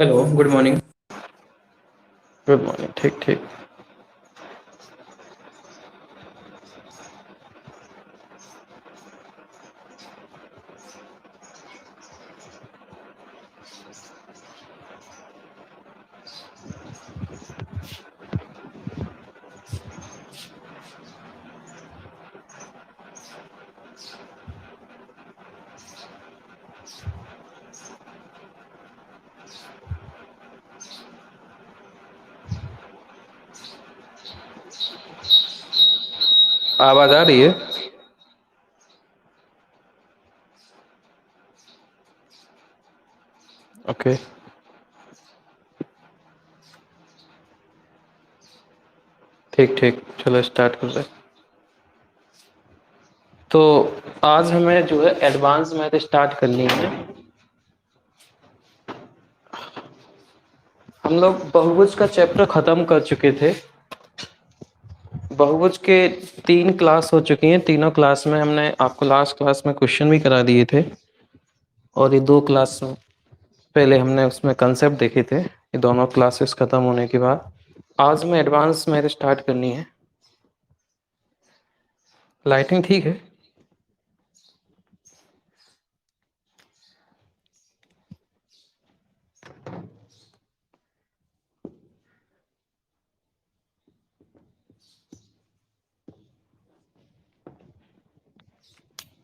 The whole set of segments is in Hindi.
Hello, good morning. Good morning. ठीक ठीक। आवाज आ रही है? ओके। ठीक ठीक, चलो स्टार्ट कर रहे हैं। तो आज हमें जो है एडवांस मैथ स्टार्ट करनी है। हम लोग बहुभुज का चैप्टर खत्म कर चुके थे। बहुभुज के 3 क्लास हो चुकी हैं। तीनों क्लास में हमने आपको लास्ट क्लास में क्वेश्चन भी करा दिए थे, और ये 2 क्लास में पहले हमने उसमें कंसेप्ट देखे थे। ये दोनों क्लासेस खत्म होने के बाद आज में एडवांस मैथ स्टार्ट करनी है। लाइटिंग ठीक है?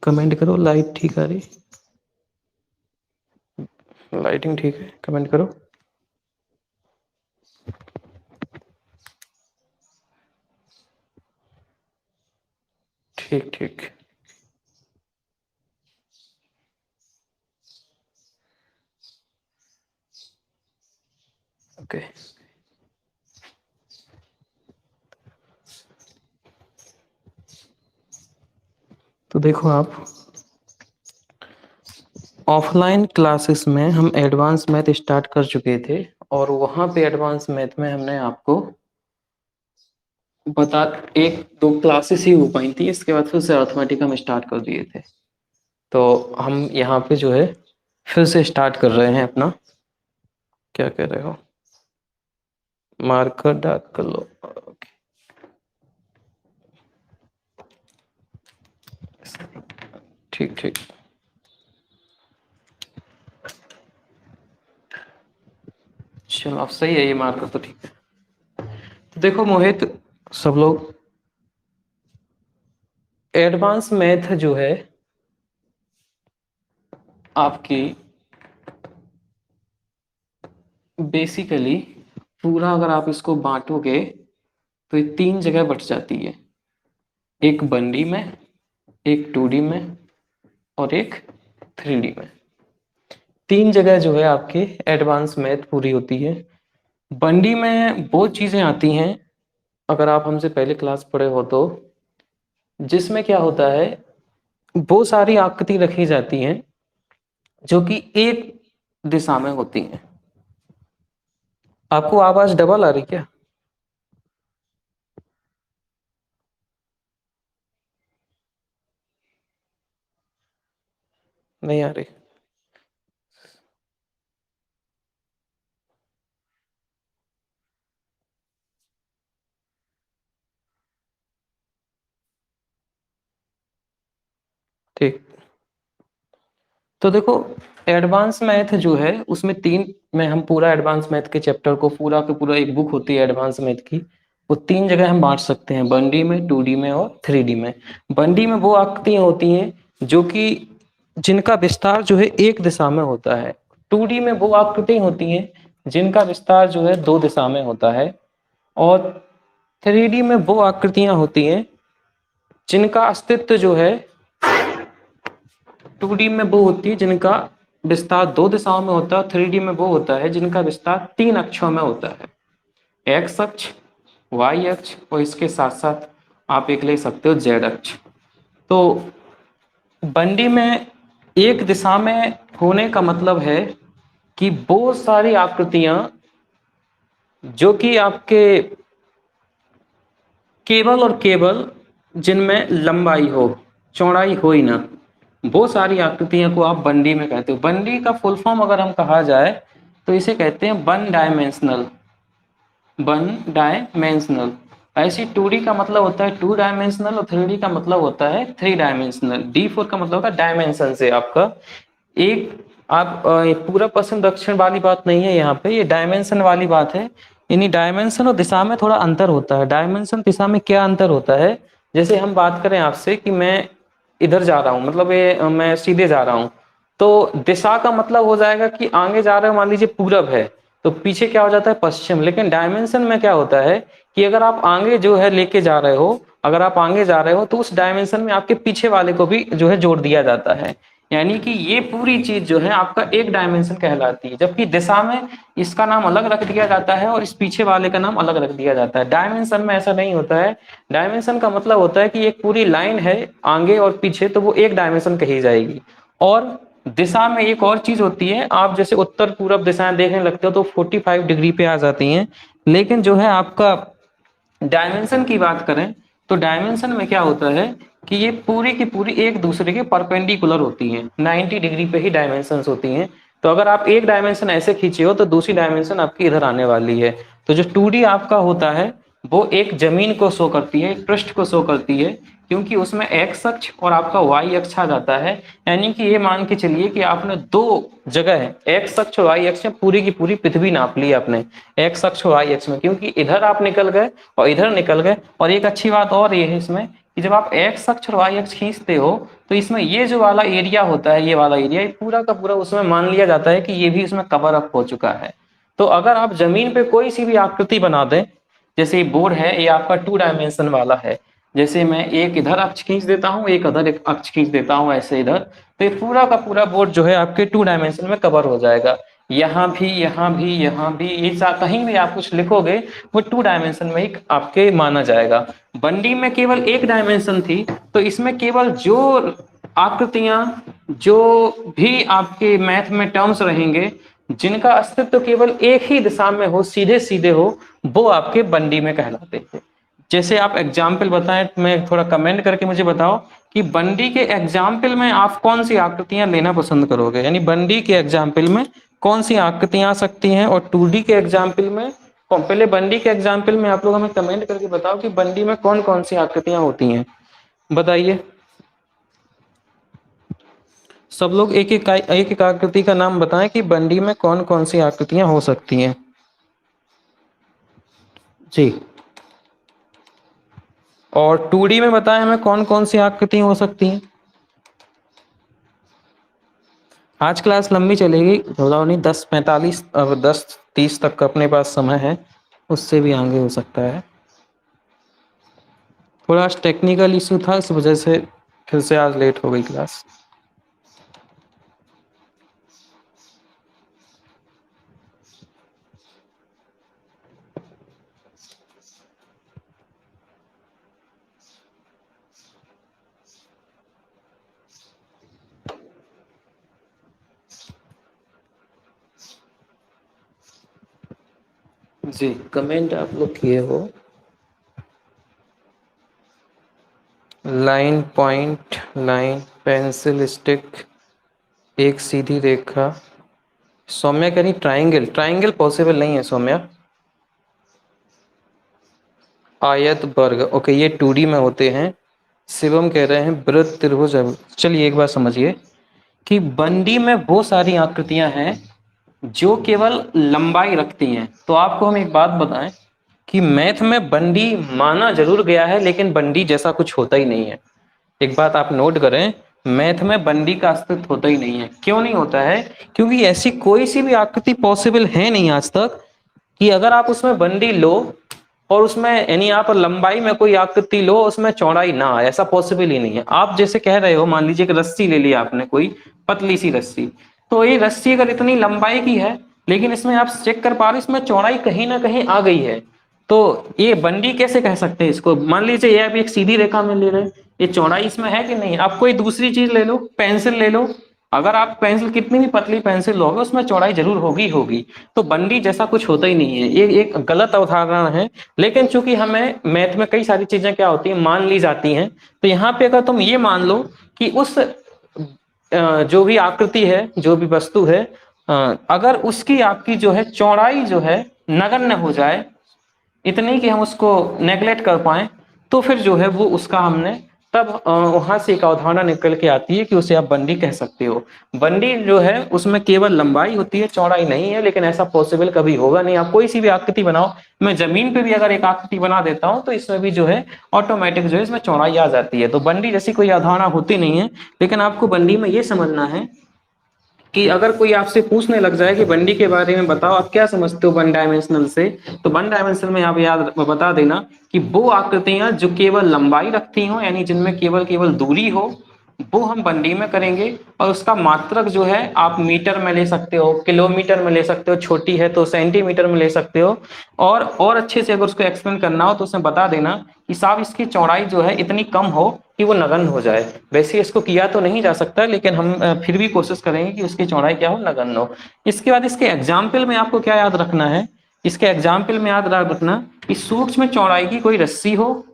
कमेंट करो, लाइट ठीक आ रही? लाइटिंग ठीक है? कमेंट करो। ठीक ठीक। ओके। तो देखो, आप ऑफलाइन क्लासेस में हम एडवांस मैथ स्टार्ट कर चुके थे, और वहां पे एडवांस मैथ में हमने आपको बता 1-2 क्लासेस ही हो पाई थी। इसके बाद फिर से अर्थमेटिक हम स्टार्ट कर दिए थे। तो हम यहाँ पे जो है फिर से स्टार्ट कर रहे हैं अपना। क्या कह रहे हो? मार्कर डार्क कर लो। ओके। ठीक ठीक। चलो, अब सही है ये मार्कर तो। ठीक है। तो देखो मोहित, सब लोग, एडवांस मैथ जो है आपकी बेसिकली पूरा अगर आप इसको बांटोगे तो ये 3 जगह बट जाती है। एक 1D में, एक 2D में, और एक 3D में। 3 जगह जो है आपकी एडवांस मैथ पूरी होती है। 1D में वो चीजें आती हैं, अगर आप हमसे पहले क्लास पढ़े हो तो, जिसमें क्या होता है, वो सारी आकृति रखी जाती हैं जो कि एक दिशा में होती हैं। आपको आवाज डबल आ रही क्या? नहीं आ रही? ठीक। तो देखो, एडवांस मैथ जो है उसमें 3 में हम पूरा एडवांस मैथ के चैप्टर को, पूरा के पूरा एक बुक होती है एडवांस मैथ की, वो 3 जगह हम बांट सकते हैं, 1D में, 2D में और 3D में। 1D में वो आकृतियां होती हैं जो कि जिनका विस्तार जो है एक दिशा में होता है। 2D में वो आकृतियां होती हैं जिनका विस्तार जो है 2 दिशा में होता है। और 3D में वो आकृतियां होती हैं जिनका अस्तित्व जो है, 2D में वो होती है जिनका विस्तार 2 दिशाओं में होता है, 3D में वो होता है जिनका विस्तार 3 अक्षों में होता है। एक्स अक्ष, वाई अक्ष, और इसके साथ साथ आप एक ले सकते हो जेड अक्ष। तो बंडी में एक दिशा में होने का मतलब है कि बहुत सारी आकृतियां जो कि आपके केवल और केवल जिनमें लंबाई हो, चौड़ाई हो ही ना, वो सारी आकृतियों को आप बंडी में कहते हो। बंडी का फुल फॉर्म अगर हम कहा जाए तो इसे कहते हैं वन डायमेंशनल, वन डायमेंशनल। ऐसी 2D का मतलब होता है 2 डायमेंशनल और 3D का मतलब होता है 3 डायमेंशनल। D4 का मतलब होता है डायमेंशन से आपका एक, आप ये पूरा पश्चिम दक्षिण वाली बात नहीं है यहाँ पे, ये डायमेंशन वाली बात है। यानी डायमेंशन और दिशा में थोड़ा अंतर होता है। डायमेंशन दिशा में क्या अंतर होता है, जैसे हम बात करें आपसे कि मैं इधर जा रहा हूँ, मतलब ये मैं सीधे जा रहा हूँ, तो दिशा का मतलब हो जाएगा कि आगे जा रहे हो, मान लीजिए पूरब है तो पीछे क्या हो जाता है पश्चिम। लेकिन डायमेंशन में क्या होता है कि अगर आप आगे जो है लेके जा रहे हो, अगर आप आगे जा रहे हो तो उस डायमेंशन में आपके पीछे वाले को भी जो है जोड़ दिया जाता है। यानी कि ये पूरी चीज जो है आपका एक डायमेंशन कहलाती है, जबकि दिशा में इसका नाम अलग रख दिया जाता है और इस पीछे वाले का नाम अलग रख दिया जाता है। डायमेंशन में ऐसा नहीं होता है। डायमेंशन का मतलब होता है कि एक पूरी लाइन है आगे और पीछे, तो वो एक डायमेंशन कही जाएगी। और दिशा में एक और चीज होती है, आप जैसे उत्तर पूरब दिशाएं देखने लगते हो तो 45 डिग्री पे आ जाती हैं। लेकिन जो है आपका डायमेंशन की बात करें तो डायमेंशन में क्या होता है कि ये पूरी की पूरी एक दूसरे के परपेंडिकुलर होती हैं, 90 डिग्री पे ही डायमेंशंस होती हैं। तो अगर आप एक डायमेंशन ऐसे खींचे हो तो दूसरी डायमेंशन आपकी इधर आने वाली है। तो जो 2D आपका होता है वो एक जमीन को शो करती है, एक पृष्ठ को शो करती है, क्योंकि उसमें एक्स अक्ष और आपका वाई अक्ष आ जाता है। यानी कि ये मान के चलिए कि आपने दो जगह एक्स अक्ष और वाई अक्ष में पूरी की पूरी पृथ्वी नाप ली आपने, एक्स अक्ष और वाई अक्ष में, क्योंकि इधर आप निकल गए और इधर निकल गए। और एक अच्छी बात और ये है इसमें कि जब आप एक्स अक्ष और वाई अक्ष खींचते हो तो इसमें ये जो वाला एरिया होता है, ये वाला एरिया, ये पूरा का पूरा उसमें मान लिया जाता है कि ये भी उसमें कवर अप हो चुका है। तो अगर आप जमीन पे कोई सी भी आकृति बना दें, जैसे बोर्ड है ये आपका 2 डायमेंशन वाला है, जैसे मैं एक इधर अक्ष खींच देता हूँ, एक अधर एक अक्ष खींच देता हूँ ऐसे इधर, तो ये पूरा का पूरा बोर्ड जो है आपके 2 डायमेंशन में कवर हो जाएगा। यहाँ भी, यहाँ भी, यहाँ भी, ये कहीं भी आप कुछ लिखोगे वो 2 डायमेंशन में ही आपके माना जाएगा। बंडी में केवल एक डायमेंशन थी, तो इसमें केवल जो आकृतियां, जो भी आपके मैथ में टर्म्स रहेंगे जिनका अस्तित्व केवल एक ही दिशा में हो, सीधे सीधे हो, वो आपके बंडी में कहलाते थे। जैसे आप एग्जाम्पल बताएं, मैं थोड़ा कमेंट करके मुझे बताओ कि बंडी के एग्जाम्पल में आप कौन सी आकृतियां लेना पसंद करोगे। यानी बंडी के एग्जाम्पल में कौन सी आकृतियां आ सकती हैं, और 2D के एग्जाम्पल में पहले बंडी के एग्जाम्पल में आप लोग हमें कमेंट करके बताओ कि बंडी में कौन कौन सी आकृतियां होती हैं, बताइए। सब लोग एक एक आकृति का नाम बताएं कि बंडी में कौन कौन सी आकृतियां हो सकती हैं जी। और 2D में बताएं हमें कौन कौन सी आकृतियां हो सकती हैं। आज क्लास लंबी चलेगी, थोड़ा नहीं, 10:45 अब 10:30 तक का अपने पास समय है, उससे भी आगे हो सकता है। थोड़ा आज टेक्निकल इशू था, इस वजह से फिर से आज लेट हो गई क्लास। जी, कमेंट आप लोग किए हो। Line, point, line, pencil, stick, एक सीधी रेखा। सौम्या कह रही ट्राइंगल, ट्राइंगल पॉसिबल नहीं है सौम्या। आयत, वर्ग, ओके ये 2D में होते हैं। शिवम कह रहे हैं वृत्त, त्रिभुज। चलिए एक बात समझिए कि बंडी में वो सारी आकृतियां हैं जो केवल लंबाई रखती हैं। तो आपको हम एक बात बताएं कि मैथ में बंडी माना जरूर गया है, लेकिन बंडी जैसा कुछ होता ही नहीं है। एक बात आप नोट करें, मैथ में बंडी का अस्तित्व होता ही नहीं है। क्यों नहीं होता है? क्योंकि ऐसी कोई सी भी आकृति पॉसिबल है नहीं आज तक कि अगर आप उसमें बंडी लो और उसमें, यानी आप लंबाई में कोई आकृति लो उसमें चौड़ाई ना आए, ऐसा पॉसिबल ही नहीं है। आप जैसे कह रहे हो, मान लीजिए एक रस्सी ले ली आपने, कोई पतली सी रस्सी, तो ये रस्सी अगर इतनी लंबाई की है लेकिन इसमें आप चेक कर पा रहे इसमें चौड़ाई कहीं ना कहीं आ गई है, तो ये बंडी कैसे कह सकते हैं इसको। मान लीजिए ये आप एक सीधी रेखा में ले रहे हैं, ये चौड़ाई इसमें है कि नहीं। आप कोई दूसरी चीज ले लो, पेंसिल ले लो, अगर आप पेंसिल, कितनी भी पतली पेंसिल लोगे उसमें चौड़ाई जरूर होगी होगी। तो बंडी जैसा कुछ होता ही नहीं है, ये एक गलत अवधारणा है। लेकिन चूंकि हमें मैथ में कई सारी चीजें क्या होती है, मान ली जाती हैं, तो यहाँ पे अगर तुम ये मान लो कि उस जो भी आकृति है, जो भी वस्तु है, अगर उसकी आपकी जो है चौड़ाई जो है नगण्य हो जाए, इतनी कि हम उसको नेग्लेक्ट कर पाए, तो फिर जो है वो उसका हमने तब वहां से एक अवधारणा निकल के आती है कि उसे आप बंडी कह सकते हो। बंडी जो है उसमें केवल लंबाई होती है, चौड़ाई नहीं है, लेकिन ऐसा पॉसिबल कभी होगा नहीं। आप कोई सी भी आकृति बनाओ, मैं जमीन पे भी अगर एक आकृति बना देता हूं तो इसमें भी जो है ऑटोमेटिक जो है इसमें चौड़ाई आ जाती है। तो बंडी जैसी कोई अवधारणा होती नहीं है। लेकिन आपको बंडी में ये समझना है कि अगर कोई आपसे पूछने लग जाए कि बंडी के बारे में बताओ, आप क्या समझते हो वन डायमेंशनल से, तो वन डायमेंशनल में आप याद बता देना कि वो आकृतियां जो केवल लंबाई रखती हो, यानी जिनमें केवल केवल दूरी हो, वो हम बंडी में करेंगे। और उसका मात्रक जो है आप मीटर में ले सकते हो, किलोमीटर में ले सकते हो, छोटी है तो सेंटीमीटर में ले सकते हो। और अच्छे से अगर उसको एक्सप्लेन करना हो तो उसमें बता देना कि साहब इसकी चौड़ाई जो है इतनी कम हो कि वो नगण्य हो जाए। वैसे इसको किया तो नहीं जा सकता, लेकिन हम फिर भी कोशिश करेंगे कि उसकी चौड़ाई क्या हो, नगण्य हो। इसके बाद इसके एग्जाम्पल में आपको क्या याद रखना है, इसके एग्जाम्पल में याद रखना कि सूक्ष्म चौड़ाई की कोई रस्सी हो।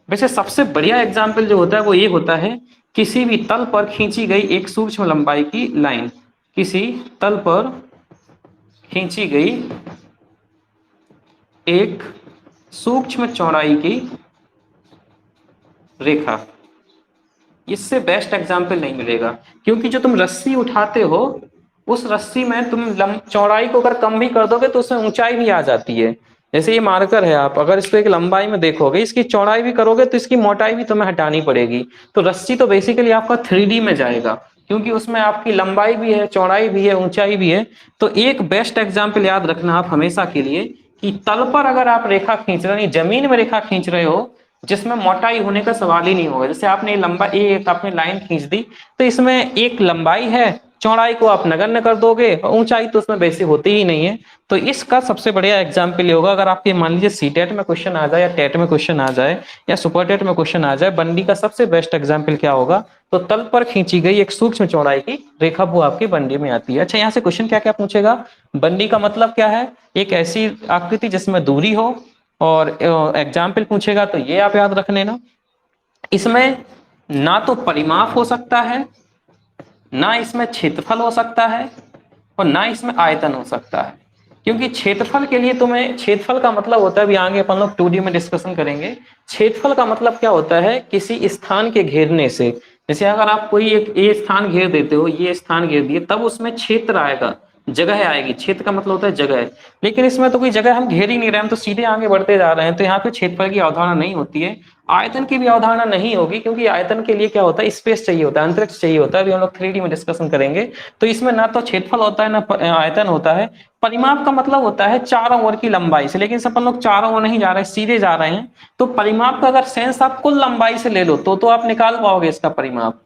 वैसे सबसे बढ़िया एग्जाम्पल जो होता है वो ये होता है, किसी भी तल पर खींची गई एक सूक्ष्म लंबाई की लाइन, किसी तल पर खींची गई एक सूक्ष्म चौड़ाई की रेखा। इससे बेस्ट एग्जाम्पल नहीं मिलेगा, क्योंकि जो तुम रस्सी उठाते हो उस रस्सी में तुम चौड़ाई को अगर कम भी कर दोगे तो उसमें ऊंचाई भी आ जाती है। जैसे ये मार्कर है, आप अगर इसको एक लंबाई में देखोगे, इसकी चौड़ाई भी करोगे तो इसकी मोटाई भी तुम्हें हटानी पड़ेगी। तो रस्सी तो बेसिकली आपका 3D में जाएगा, क्योंकि उसमें आपकी लंबाई भी है, चौड़ाई भी है, ऊंचाई भी है। तो एक बेस्ट एग्जाम्पल याद रखना आप हमेशा के लिए कि तल पर अगर आप रेखा खींच रहे हो, जमीन में रेखा खींच रहे हो, जिसमें मोटाई होने का सवाल ही नहीं होगा। जैसे आपने लंबा एक आपने लाइन खींच दी, तो इसमें एक लंबाई है, चौड़ाई को आप नगण्य कर दोगे और ऊंचाई तो उसमें वैसे होती ही नहीं है। तो इसका सबसे बढ़िया एग्जाम्पल ये होगा, अगर आपके मान लीजिए सीटेट में क्वेश्चन आ जाए या टेट में क्वेश्चन आ जाए या सुपर टेट में क्वेश्चन आ जाए, बंडी का सबसे बेस्ट एग्जाम्पल क्या होगा, तो तल पर खींची गई एक सूक्ष्म चौड़ाई की रेखा वो आपकी बंडी में आती है। अच्छा, यहाँ से क्वेश्चन क्या क्या पूछेगा, बंडी का मतलब क्या है, एक ऐसी आकृति जिसमें दूरी हो, और एग्जाम्पल पूछेगा तो ये आप याद रख लेना। इसमें ना तो परिमाप हो सकता है, ना इसमें क्षेत्रफल हो सकता है, और ना इसमें आयतन हो सकता है। क्योंकि क्षेत्रफल के लिए तुम्हें, क्षेत्रफल का मतलब होता है, अभी आगे अपन लोग 2D में डिस्कशन करेंगे, क्षेत्रफल का मतलब क्या होता है, किसी स्थान के घेरने से। जैसे अगर आप कोई एक ये स्थान घेर देते हो, ये स्थान घेर दिए, तब उसमें क्षेत्र आएगा, जगह आएगी। क्षेत्र का मतलब होता है जगह। लेकिन इसमें तो कोई जगह हम घेर ही नहीं रहे, हम तो सीधे आगे बढ़ते जा रहे हैं, तो यहाँ पे क्षेत्रफल की अवधारणा नहीं होती है। आयतन की भी अवधारणा नहीं होगी, क्योंकि आयतन के लिए क्या होता है, स्पेस चाहिए होता है, अंतरिक्ष चाहिए होता है। अभी हम लोग 3D में डिस्कशन करेंगे, तो इसमें ना तो क्षेत्रफल होता है, ना आयतन होता है। परिमाप का मतलब होता है चारों ओर की लंबाई से, लेकिन सब हम लोग चारों ओर नहीं जा रहे, सीधे जा रहे हैं। तो परिमाप का अगर सेंस आप कुल लंबाई से ले लो तो आप निकाल पाओगे इसका परिमाप।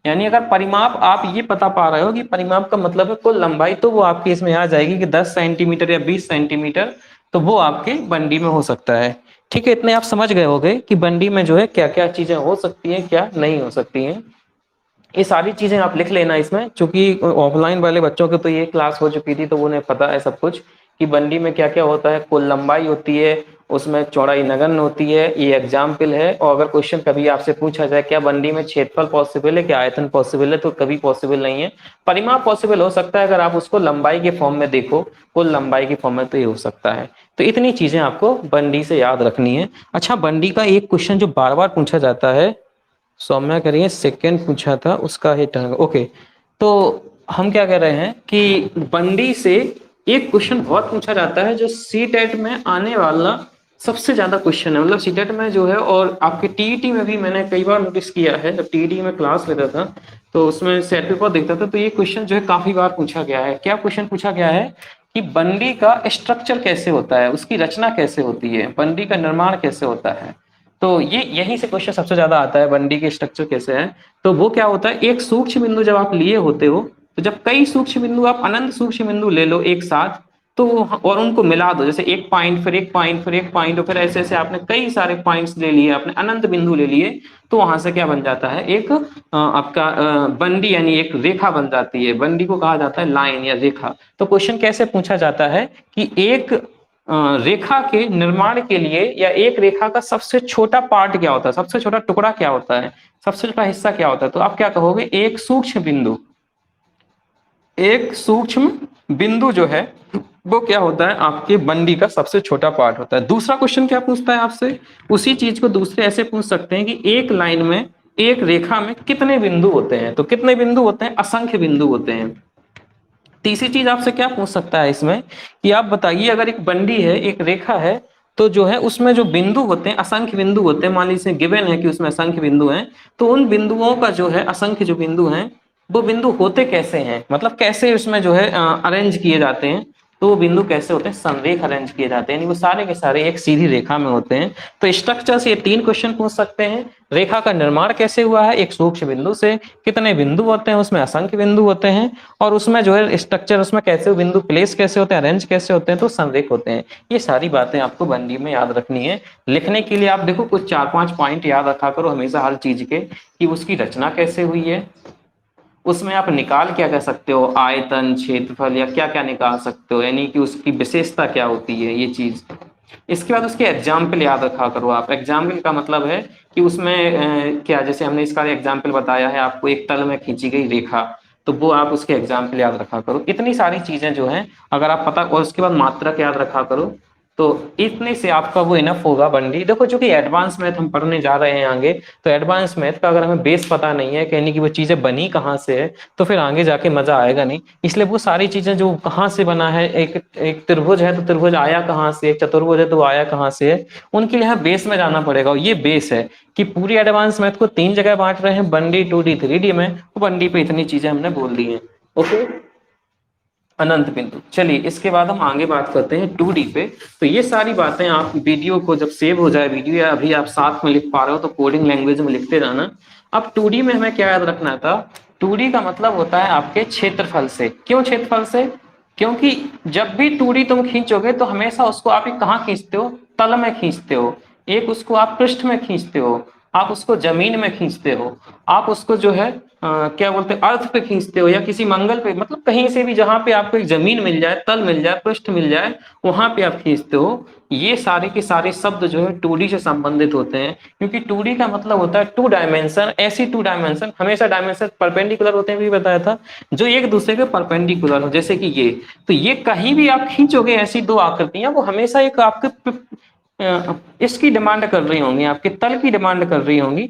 यानी अगर परिमाप आप ये पता पा रहे हो कि परिमाप का मतलब है कुल लंबाई, तो वो आपकी इसमें आ जाएगी कि 10 सेंटीमीटर या 20 सेंटीमीटर, तो वो आपके बंडी में हो सकता है। ठीक है, इतने आप समझ गए होंगे कि बंडी में जो है क्या क्या चीजें हो सकती हैं, क्या नहीं हो सकती हैं। ये सारी चीजें आप लिख लेना इसमें, चूंकि ऑफलाइन वाले बच्चों के तो ये क्लास हो चुकी थी, तो उन्हें पता है सब कुछ कि बंडी में क्या क्या होता है। कुल लंबाई होती है, उसमें चौड़ाई नगण्य होती है, ये एग्जाम्पल है। और अगर क्वेश्चन कभी आपसे पूछा जाए क्या बंडी में क्षेत्रफल पॉसिबल है, क्या आयतन पॉसिबल है, तो कभी पॉसिबल नहीं है। परिमाप पॉसिबल हो सकता है, अगर आप उसको लंबाई के फॉर्म में देखो, कुल लंबाई के फॉर्म में, तो ये हो सकता है। तो इतनी चीजें आपको बंडी से याद रखनी है। अच्छा, बंडी का एक क्वेश्चन जो बार बार पूछा जाता है, सौम्या करिए, सेकंड पूछा था उसका ही टर्न। ओके, तो हम क्या कह रहे हैं कि बंडी से एक क्वेश्चन बहुत पूछा जाता है, जो सीटेट में आने वाला सबसे ज्यादा क्वेश्चन है। मतलब सीटेट में जो है, और आपके टीईटी में भी मैंने कई बार नोटिस किया है, जब टीईटी में क्लास लेता था तो उसमें सेट पेपर देखता था, तो ये क्वेश्चन जो है काफी बार पूछा गया है। क्या क्वेश्चन पूछा गया है कि बंडी का स्ट्रक्चर कैसे होता है, उसकी रचना कैसे होती है, बंडी का निर्माण कैसे होता है। तो ये यहीं से क्वेश्चन सबसे ज्यादा आता है, बंडी के स्ट्रक्चर कैसे है। तो वो क्या होता है, एक सूक्ष्म बिंदु जब आप लिए होते हो, तो जब कई सूक्ष्म बिंदु, आप अनंत सूक्ष्म बिंदु ले लो एक साथ, तो और उनको मिला दो, जैसे एक पॉइंट, फिर एक पॉइंट, फिर एक पॉइंट, और फिर ऐसे ऐसे आपने कई सारे पॉइंट्स ले लिए, आपने अनंत बिंदु ले लिए, तो वहां से क्या बन जाता है, एक आपका बंडी, यानी एक रेखा बन जाती है। बंडी को कहा जाता है लाइन या रेखा। तो क्वेश्चन कैसे पूछा जाता है कि एक रेखा के निर्माण के लिए, या एक रेखा का सबसे छोटा पार्ट क्या होता है, सबसे छोटा टुकड़ा क्या होता है, सबसे छोटा हिस्सा क्या होता है, तो आप क्या कहोगे, एक सूक्ष्म बिंदु। एक सूक्ष्म बिंदु जो है वो क्या होता है, आपके बंडी का सबसे छोटा पार्ट होता है। दूसरा क्वेश्चन क्या पूछता है आपसे, उसी चीज को दूसरे ऐसे पूछ सकते हैं कि एक लाइन में, एक रेखा में कितने बिंदु होते हैं, तो कितने बिंदु होते हैं, असंख्य बिंदु होते हैं। तीसरी चीज आपसे क्या पूछ सकता है इसमें कि आप बताइए अगर एक बंडी है, एक रेखा है, तो जो है उसमें जो बिंदु होते हैं, असंख्य बिंदु होते हैं, मान लीजिए गिवन है कि उसमें असंख्य बिंदु हैं, तो उन बिंदुओं का जो है, असंख्य जो बिंदु हैं, वो बिंदु होते कैसे हैं, मतलब कैसे उसमें जो है अरेंज किए जाते हैं, तो वो बिंदु कैसे होते हैं, संरेख अरेंज किए जाते हैं, यानी वो सारे के सारे एक सीधी रेखा में होते हैं। तो स्ट्रक्चर से ये 3 क्वेश्चन पूछ सकते हैं। रेखा का निर्माण कैसे हुआ है, एक सूक्ष्म बिंदु से, कितने बिंदु होते हैं, उसमें असंख्य बिंदु होते हैं, और उसमें जो है स्ट्रक्चर, उसमें कैसे वो बिंदु प्लेस कैसे होते हैं, अरेंज कैसे होते हैं, तो संरेख होते हैं। ये सारी बातें आपको बंदी में याद रखनी है। लिखने के लिए आप देखो कुछ 4-5 पॉइंट याद रखा करो हमेशा हर चीज के, कि उसकी रचना कैसे हुई है, उसमें आप निकाल क्या कर सकते हो, आयतन, क्षेत्रफल, या क्या क्या निकाल सकते हो, यानी कि उसकी विशेषता क्या होती है, ये चीज। इसके बाद उसके एग्जाम्पल याद रखा करो आप। एग्जाम्पल का मतलब है कि उसमें क्या, जैसे हमने इसका एग्जाम्पल बताया है आपको, एक तल में खींची गई रेखा, तो वो आप उसके एग्जाम्पल याद रखा करो। इतनी सारी चीजें जो हैं अगर आप पता, और उसके बाद मात्रक याद रखा करो, तो इतने से आपका वो इनफ होगा बंडी। देखो चूंकि एडवांस मैथ हम पढ़ने जा रहे हैं आगे, तो एडवांस मैथ का अगर हमें बेस पता नहीं है, कहने की वो चीजें बनी कहाँ से है, तो फिर आगे जाके मजा आएगा नहीं। इसलिए वो सारी चीजें जो कहाँ से बना है, एक एक त्रिभुज है तो त्रिभुज आया कहाँ से, एक चतुर्भुज है तो आया कहाँ से है, उनके लिए बेस में जाना पड़ेगा। और ये बेस है कि पूरी एडवांस मैथ को 3 जगह बांट रहे हैं, 1D 2D 3D में, वो 1D पे इतनी चीजें हमने बोल दी हैं। ओके, अनंत बिंदु। चलिए इसके बाद हम आगे बात करते हैं 2D पे। तो ये सारी बातें आप वीडियो को जब सेव हो जाए वीडियो, या अभी आप साथ में लिख पा रहे हो तो कोडिंग लैंग्वेज में लिखते जाना। अब 2D में हमें क्या याद रखना था, 2D का मतलब होता है आपके क्षेत्रफल से। क्यों क्षेत्रफल से, क्योंकि जब भी 2D तुम खींचोगे तो हमेशा उसको आप कहाँ खींचते हो, तल में खींचते हो। एक उसको आप पृष्ठ में खींचते हो, आप उसको जमीन में खींचते हो, आप उसको जो है क्या बोलते हैं, अर्थ पे खींचते हो, या किसी मंगल पे, मतलब कहीं से भी जहां पे आपको एक जमीन मिल जाए, तल मिल जाए, पृष्ठ मिल जाए, वहां पे आप खींचते हो। ये सारे के सारे शब्द जो है 2D से संबंधित होते हैं, क्योंकि 2D का मतलब होता है 2 डायमेंशन। ऐसी 2 डायमेंशन, हमेशा डायमेंशन परपेंडिकुलर होते हैं, भी बताया था, जो एक दूसरे के परपेंडिकुलर हो, जैसे कि ये। तो ये कहीं भी आप खींचोगे ऐसी 2 आकृतियां, वो हमेशा एक आपके इसकी डिमांड कर रही होंगी, आपके तल की डिमांड कर रही होंगी,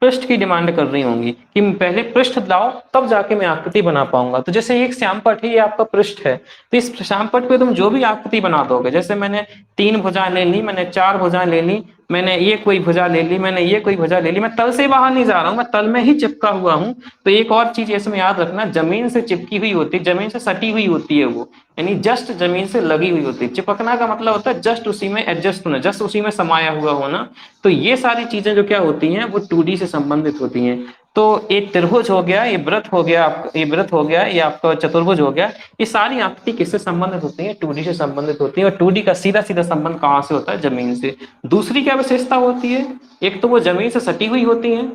पृष्ठ की डिमांड कर रही होंगी, कि पहले पृष्ठ लाओ तब जाके मैं आकृति बना पाऊंगा। तो जैसे एक श्यामपट्ट है, ये आपका पृष्ठ है, तो इस श्यामपट्ट पे तुम जो भी आकृति बना दोगे, जैसे मैंने 3 भुजाएं ले ली, मैंने 4 भुजाएं ले ली, मैंने ये कोई भुजा ले ली, मैंने ये कोई भुजा ले ली, मैं तल से बाहर नहीं जा रहा हूँ, मैं तल में ही चिपका हुआ हूँ। तो एक और चीज इसमें याद रखना, जमीन से चिपकी हुई होती है, जमीन से सटी हुई होती है वो, यानी जस्ट जमीन से लगी हुई होती है। चिपकना का मतलब होता है जस्ट उसी में एडजस्ट होना, जस्ट उसी में समाया हुआ होना। तो ये सारी चीजें जो क्या होती हैं, वो 2D से संबंधित होती हैं। तो एक त्रिभुज हो गया, ये व्रत हो गया, ये व्रत हो गया, ये आपका चतुर्भुज हो गया, ये सारी आकृति किससे संबंधित होती है, 2D से संबंधित होती है। और 2D का सीधा सीधा संबंध कहाँ से होता है, जमीन से। दूसरी क्या विशेषता होती है, एक तो वो जमीन से सटी हुई होती है,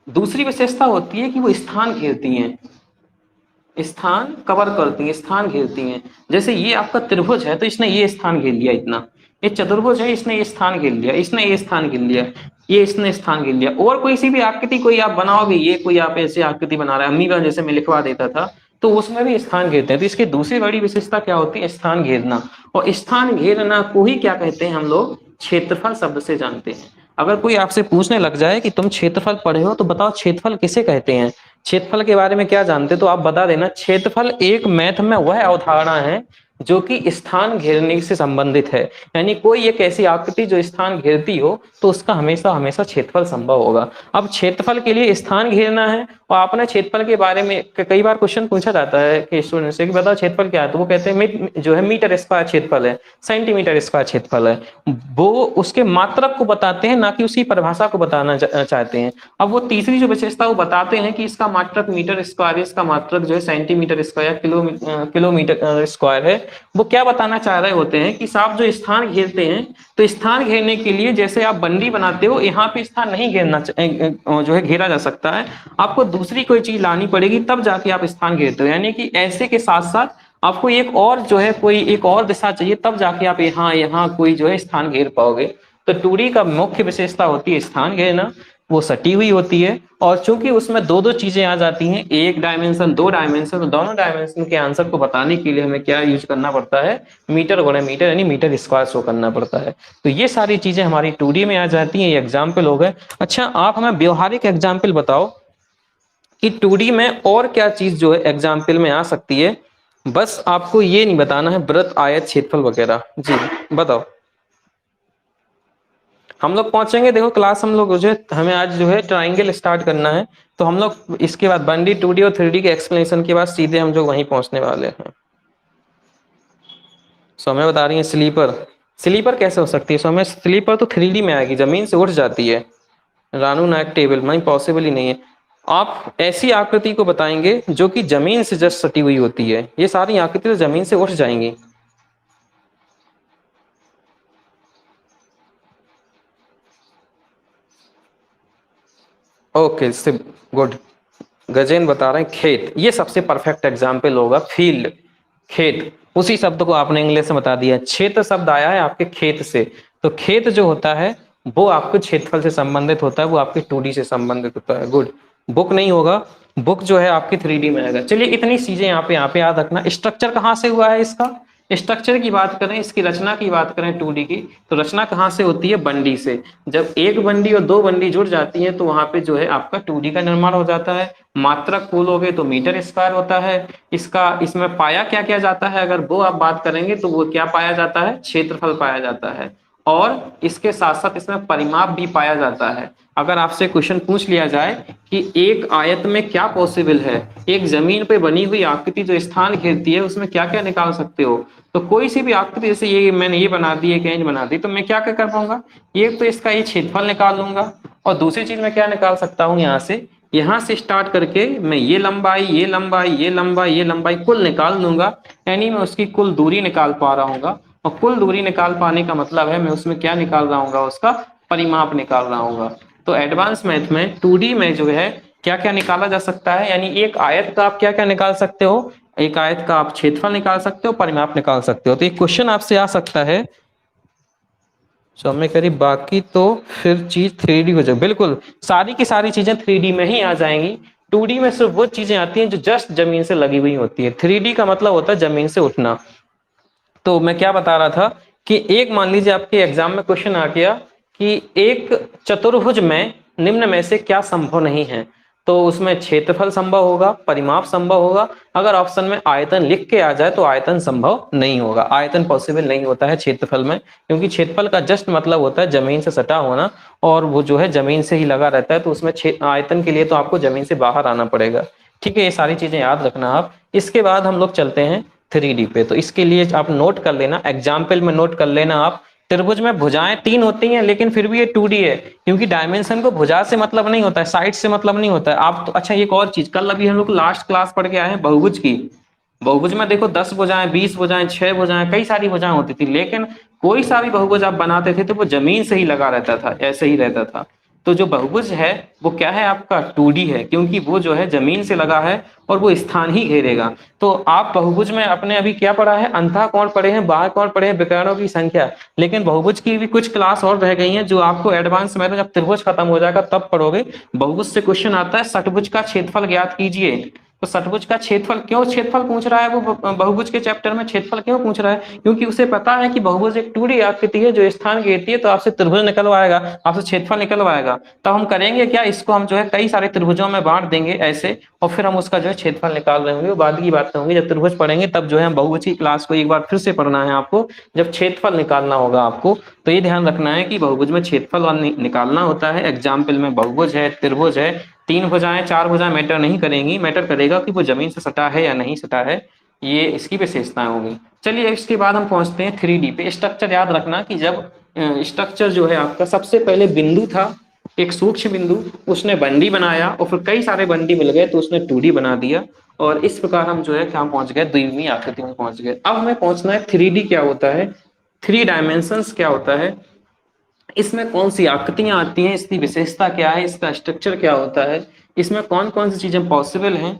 दूसरी विशेषता होती है कि वो स्थान घेरती हैं, स्थान कवर करती हैं, स्थान घेरती हैं। जैसे ये आपका त्रिभुज है तो इसने ये स्थान घेर लिया इतना, ये चतुर्भुज है, इसने ये स्थान घेर लिया, इसने ये स्थान घेर लिया, ये इसने स्थान घेर लिया। और कोई सी भी आकृति कोई आप बनाओगे, ये कोई आप ऐसे आकृति बना रहे हैं, अम्मी का जैसे मैं लिखवा देता था, तो उसमें भी स्थान घेरते हैं। तो इसकी दूसरी बड़ी विशेषता क्या होती है, स्थान घेरना। और स्थान घेरना को ही क्या कहते हैं हम लोग, क्षेत्रफल शब्द से जानते हैं। अगर कोई आपसे पूछने लग जाए कि तुम क्षेत्रफल पढ़े हो तो बताओ क्षेत्रफल किसे कहते हैं, क्षेत्रफल के बारे में क्या जानते, तो आप बता देना, क्षेत्रफल एक मैथ में वह अवधारणा है जो कि स्थान घेरने से संबंधित है। यानी कोई एक ऐसी आकृति जो स्थान घेरती हो तो उसका हमेशा हमेशा क्षेत्रफल संभव होगा। अब क्षेत्रफल के लिए स्थान घेरना है, और आपने क्षेत्रफल के बारे में कई बार क्वेश्चन पूछा जाता है कि स्टूडेंट से कि बताओ क्षेत्रफल क्या है, तो वो कहते हैं जो है मीटर स्क्वायर क्षेत्रफल है, सेंटीमीटर स्क्वायर क्षेत्रफल है। वो उसके मात्रक को बताते हैं, ना कि उसकी परिभाषा को बताना चाहते हैं। अब वो तीसरी जो विशेषता वो बताते हैं कि इसका मात्रक मीटर स्क्वायर है, इसका मात्रक जो है सेंटीमीटर स्क्वायर, किलोमीटर स्क्वायर है। वो क्या बताना चाह रहे होते हैं कि साहब जो स्थान घेरते हैं, तो स्थान घेरने के लिए जैसे आप बंडी बनाते हो, यहाँ पे स्थान नहीं घेरना जो है घेरा जा सकता है, आपको दूसरी कोई चीज लानी पड़ेगी तब जाके आप स्थान घेरते हो। यानी कि ऐसे के साथ साथ आपको एक और जो है कोई एक और दिशा चाहिए, तब जाके आप यहाँ यहाँ कोई जो है स्थान घेर पाओगे। तो 2D का मुख्य विशेषता होती है स्थान घेरना। वो सटी हुई होती है। और चूंकि उसमें दो दो चीजें आ जाती हैं, एक डायमेंशन, दो डायमेंशन, तो दोनों डायमेंशन के आंसर को बताने के लिए हमें क्या यूज करना पड़ता है, मीटर गुणा मीटर यानी मीटर स्क्वायर शो करना पड़ता है। तो ये सारी चीजें हमारी 2D में आ जाती हैं। ये एग्जाम्पल हो गए। अच्छा, आप हमें व्यवहारिक एग्जाम्पल बताओ कि 2D में और क्या चीज जो है एग्जाम्पल में आ सकती है। बस आपको ये नहीं बताना है वृत्त, आयत, क्षेत्रफल वगैरह। जी बताओ। हम लोग पहुंचेंगे, देखो क्लास हम लोग जो है, हमें आज जो है ट्राइंगल स्टार्ट करना है, तो हम लोग इसके बाद 1D 2D और 3D के एक्सप्लेनेशन के बाद सीधे हम जो वहीं पहुंचने वाले हैं। सो हमें बता रही है स्लीपर। स्लीपर कैसे हो सकती है? सो हमें स्लीपर तो 3D में आएगी, जमीन से उठ जाती है। रानू नायक टेबल नहीं, पॉसिबल ही नहीं है। आप ऐसी आकृति को बताएंगे जो कि जमीन से जस्ट सटी हुई होती है। ये सारी आकृति तो जमीन से उठ जाएंगी। ओके, से गुड। गजेन बता रहे हैं खेत, ये सबसे परफेक्ट एग्जाम्पल होगा। फील्ड, खेत, उसी शब्द को आपने इंग्लिश में बता दिया। क्षेत्र शब्द आया है आपके खेत से, तो खेत जो होता है वो आपके क्षेत्रफल से संबंधित होता है, वो आपके 2D से संबंधित होता है। गुड। बुक नहीं होगा, बुक जो है आपकी 3D में आएगा। चलिए इतनी चीजें यहाँ पे याद रखना। स्ट्रक्चर कहाँ से हुआ है इसका? स्ट्रक्चर की बात करें, इसकी रचना की बात करें 2D की, तो रचना कहाँ से होती है? बंडी से। जब एक बंडी और दो बंडी जुड़ जाती है तो वहां पे जो है आपका 2D का निर्माण हो जाता है। मात्रक खोलोगे तो मीटर स्क्वायर होता है। इसका इसमें पाया क्या किया जाता है, अगर वो आप बात करेंगे तो वो क्या पाया जाता है? क्षेत्रफल पाया जाता है। और इसके साथ साथ इसमें परिमाप भी पाया जाता है। अगर आपसे क्वेश्चन पूछ लिया जाए कि एक आयत में क्या पॉसिबल है, एक जमीन पे बनी हुई आकृति जो स्थान घेरती है उसमें क्या क्या निकाल सकते हो, तो कोई सी भी आकृति, जैसे ये मैंने ये बना दी, एक रेंज बना दी, तो मैं क्या क्या कर पाऊंगा? ये तो इसका ये क्षेत्रफल निकाल लूंगा। और दूसरी चीज मैं क्या निकाल सकता हूँ? यहाँ से स्टार्ट करके मैं ये लंबाई, ये लंबाई, ये लंबाई, ये लंबाई कुल निकाल लूंगा। यानी मैं उसकी कुल दूरी निकाल पा रहा हूँ। और कुल दूरी निकाल पाने का मतलब है मैं उसमें क्या निकाल रहा हूँ? उसका परिमाप निकाल रहा हूँ। तो एडवांस मैथ में 2D में जो है क्या क्या निकाला जा सकता है, यानी एक आयत का आप क्या क्या निकाल सकते हो? एक आयत का आप क्षेत्रफल निकाल सकते हो, परिमाप निकाल सकते हो। तो एक क्वेश्चन आपसे आ सकता है, सो हमें करी बाकी तो फिर चीज 3D हो जाए। बिल्कुल, सारी की सारी चीजें 3D में ही आ जाएंगी। 2D में सिर्फ वो चीजें आती हैं जो जस्ट जमीन से लगी हुई होती है। 3D का मतलब होता है जमीन से उठना। तो मैं क्या बता रहा था कि एक मान लीजिए आपके एग्जाम में क्वेश्चन आ गया कि एक चतुर्भुज में निम्न में से क्या संभव नहीं है, तो उसमें क्षेत्रफल संभव होगा, परिमाप संभव होगा। अगर ऑप्शन में आयतन लिख के आ जाए तो आयतन संभव नहीं होगा। आयतन पॉसिबल नहीं होता है क्षेत्रफल में, क्योंकि क्षेत्रफल का जस्ट मतलब होता है जमीन से सटा होना, और वो जो है जमीन से ही लगा रहता है। तो उसमें आयतन के लिए तो आपको जमीन से बाहर आना पड़ेगा। ठीक है, ये सारी चीजें याद रखना आप। इसके बाद हम लोग चलते हैं 3D पे। तो इसके लिए आप नोट कर लेना, एग्जाम्पल में नोट कर लेना आप। त्रिभुज में भुजाएं 3 होती हैं, लेकिन फिर भी ये 2D है, क्योंकि डायमेंशन को भुजा से मतलब नहीं होता है, साइड से मतलब नहीं होता है। आप तो अच्छा, एक और चीज, कल अभी हम लोग लास्ट क्लास पढ़ के आए हैं बहुभुज की। बहुभुज में देखो 10 भुजाएं, 20 भुजाएं, 6 भुजाएं, कई सारी भुजाएं होती थी, लेकिन कोई सा भी बहुभुज आप बनाते थे तो वो जमीन से ही लगा रहता था, ऐसे ही रहता था। तो जो बहुभुज है वो क्या है? आपका 2D है, क्योंकि वो जो है जमीन से लगा है और वो स्थान ही घेरेगा। तो आप बहुभुज में अपने अभी क्या पढ़ा है? अंतः कोण पढ़े हैं, बाह्य कोण पढ़े हैं, विकर्णों की संख्या। लेकिन बहुभुज की भी कुछ क्लास और रह गई हैं जो आपको एडवांस में, जब त्रिभुज खत्म हो जाएगा तब पढ़ोगे। बहुभुज से क्वेश्चन आता है षटभुज का क्षेत्रफल ज्ञात कीजिए। तो षटभुज का क्षेत्रफल, क्यों क्षेत्रफल पूछ रहा है वो? बहुभुज के चैप्टर में क्षेत्रफल क्यों पूछ रहा है? क्योंकि उसे पता है कि बहुभुज एक 2D आकृति है जो स्थान घेरती है, तो आपसे त्रिभुज निकलवाएगा, आपसे क्षेत्रफल निकलवाएगा। तो हम करेंगे क्या, इसको हम जो है कई सारे त्रिभुजों में बांट देंगे ऐसे, और फिर हम उसका जो है क्षेत्रफल निकाल रहे होंगे। वो बाद की बात होंगी, जब त्रिभुज पढ़ेंगे तब जो है हम बहुभुज की क्लास को एक बार फिर से पढ़ना है आपको, जब क्षेत्रफल निकालना होगा आपको। तो ये ध्यान रखना है कि बहुभुज में क्षेत्रफल निकालना होता है। एग्जाम्पल में बहुभुज है, त्रिभुज है, 3 भुजाएं, 4 भुजाएं मैटर नहीं करेंगी, मैटर करेगा कि वो जमीन से सटा है या नहीं सटा है। ये इसकी विशेषताएं होंगी। चलिए इसके बाद हम पहुंचते हैं 3D पे। स्ट्रक्चर याद रखना कि जब स्ट्रक्चर जो है आपका, सबसे पहले बिंदु था, एक सूक्ष्म बिंदु, उसने बंडी बनाया और फिर कई सारे बंडी मिल गए तो उसने 2D बना दिया। और इस प्रकार हम जो है क्या पहुंच गए? द्विमीय आकृति में पहुंच गए। अब हमें पहुंचना है 3D क्या होता है, 3 डायमेंशंस क्या होता है, इसमें कौन सी आकृतियां आती हैं, इसकी विशेषता क्या है, इसका स्ट्रक्चर क्या होता है, इसमें कौन कौन सी चीजें पॉसिबल हैं,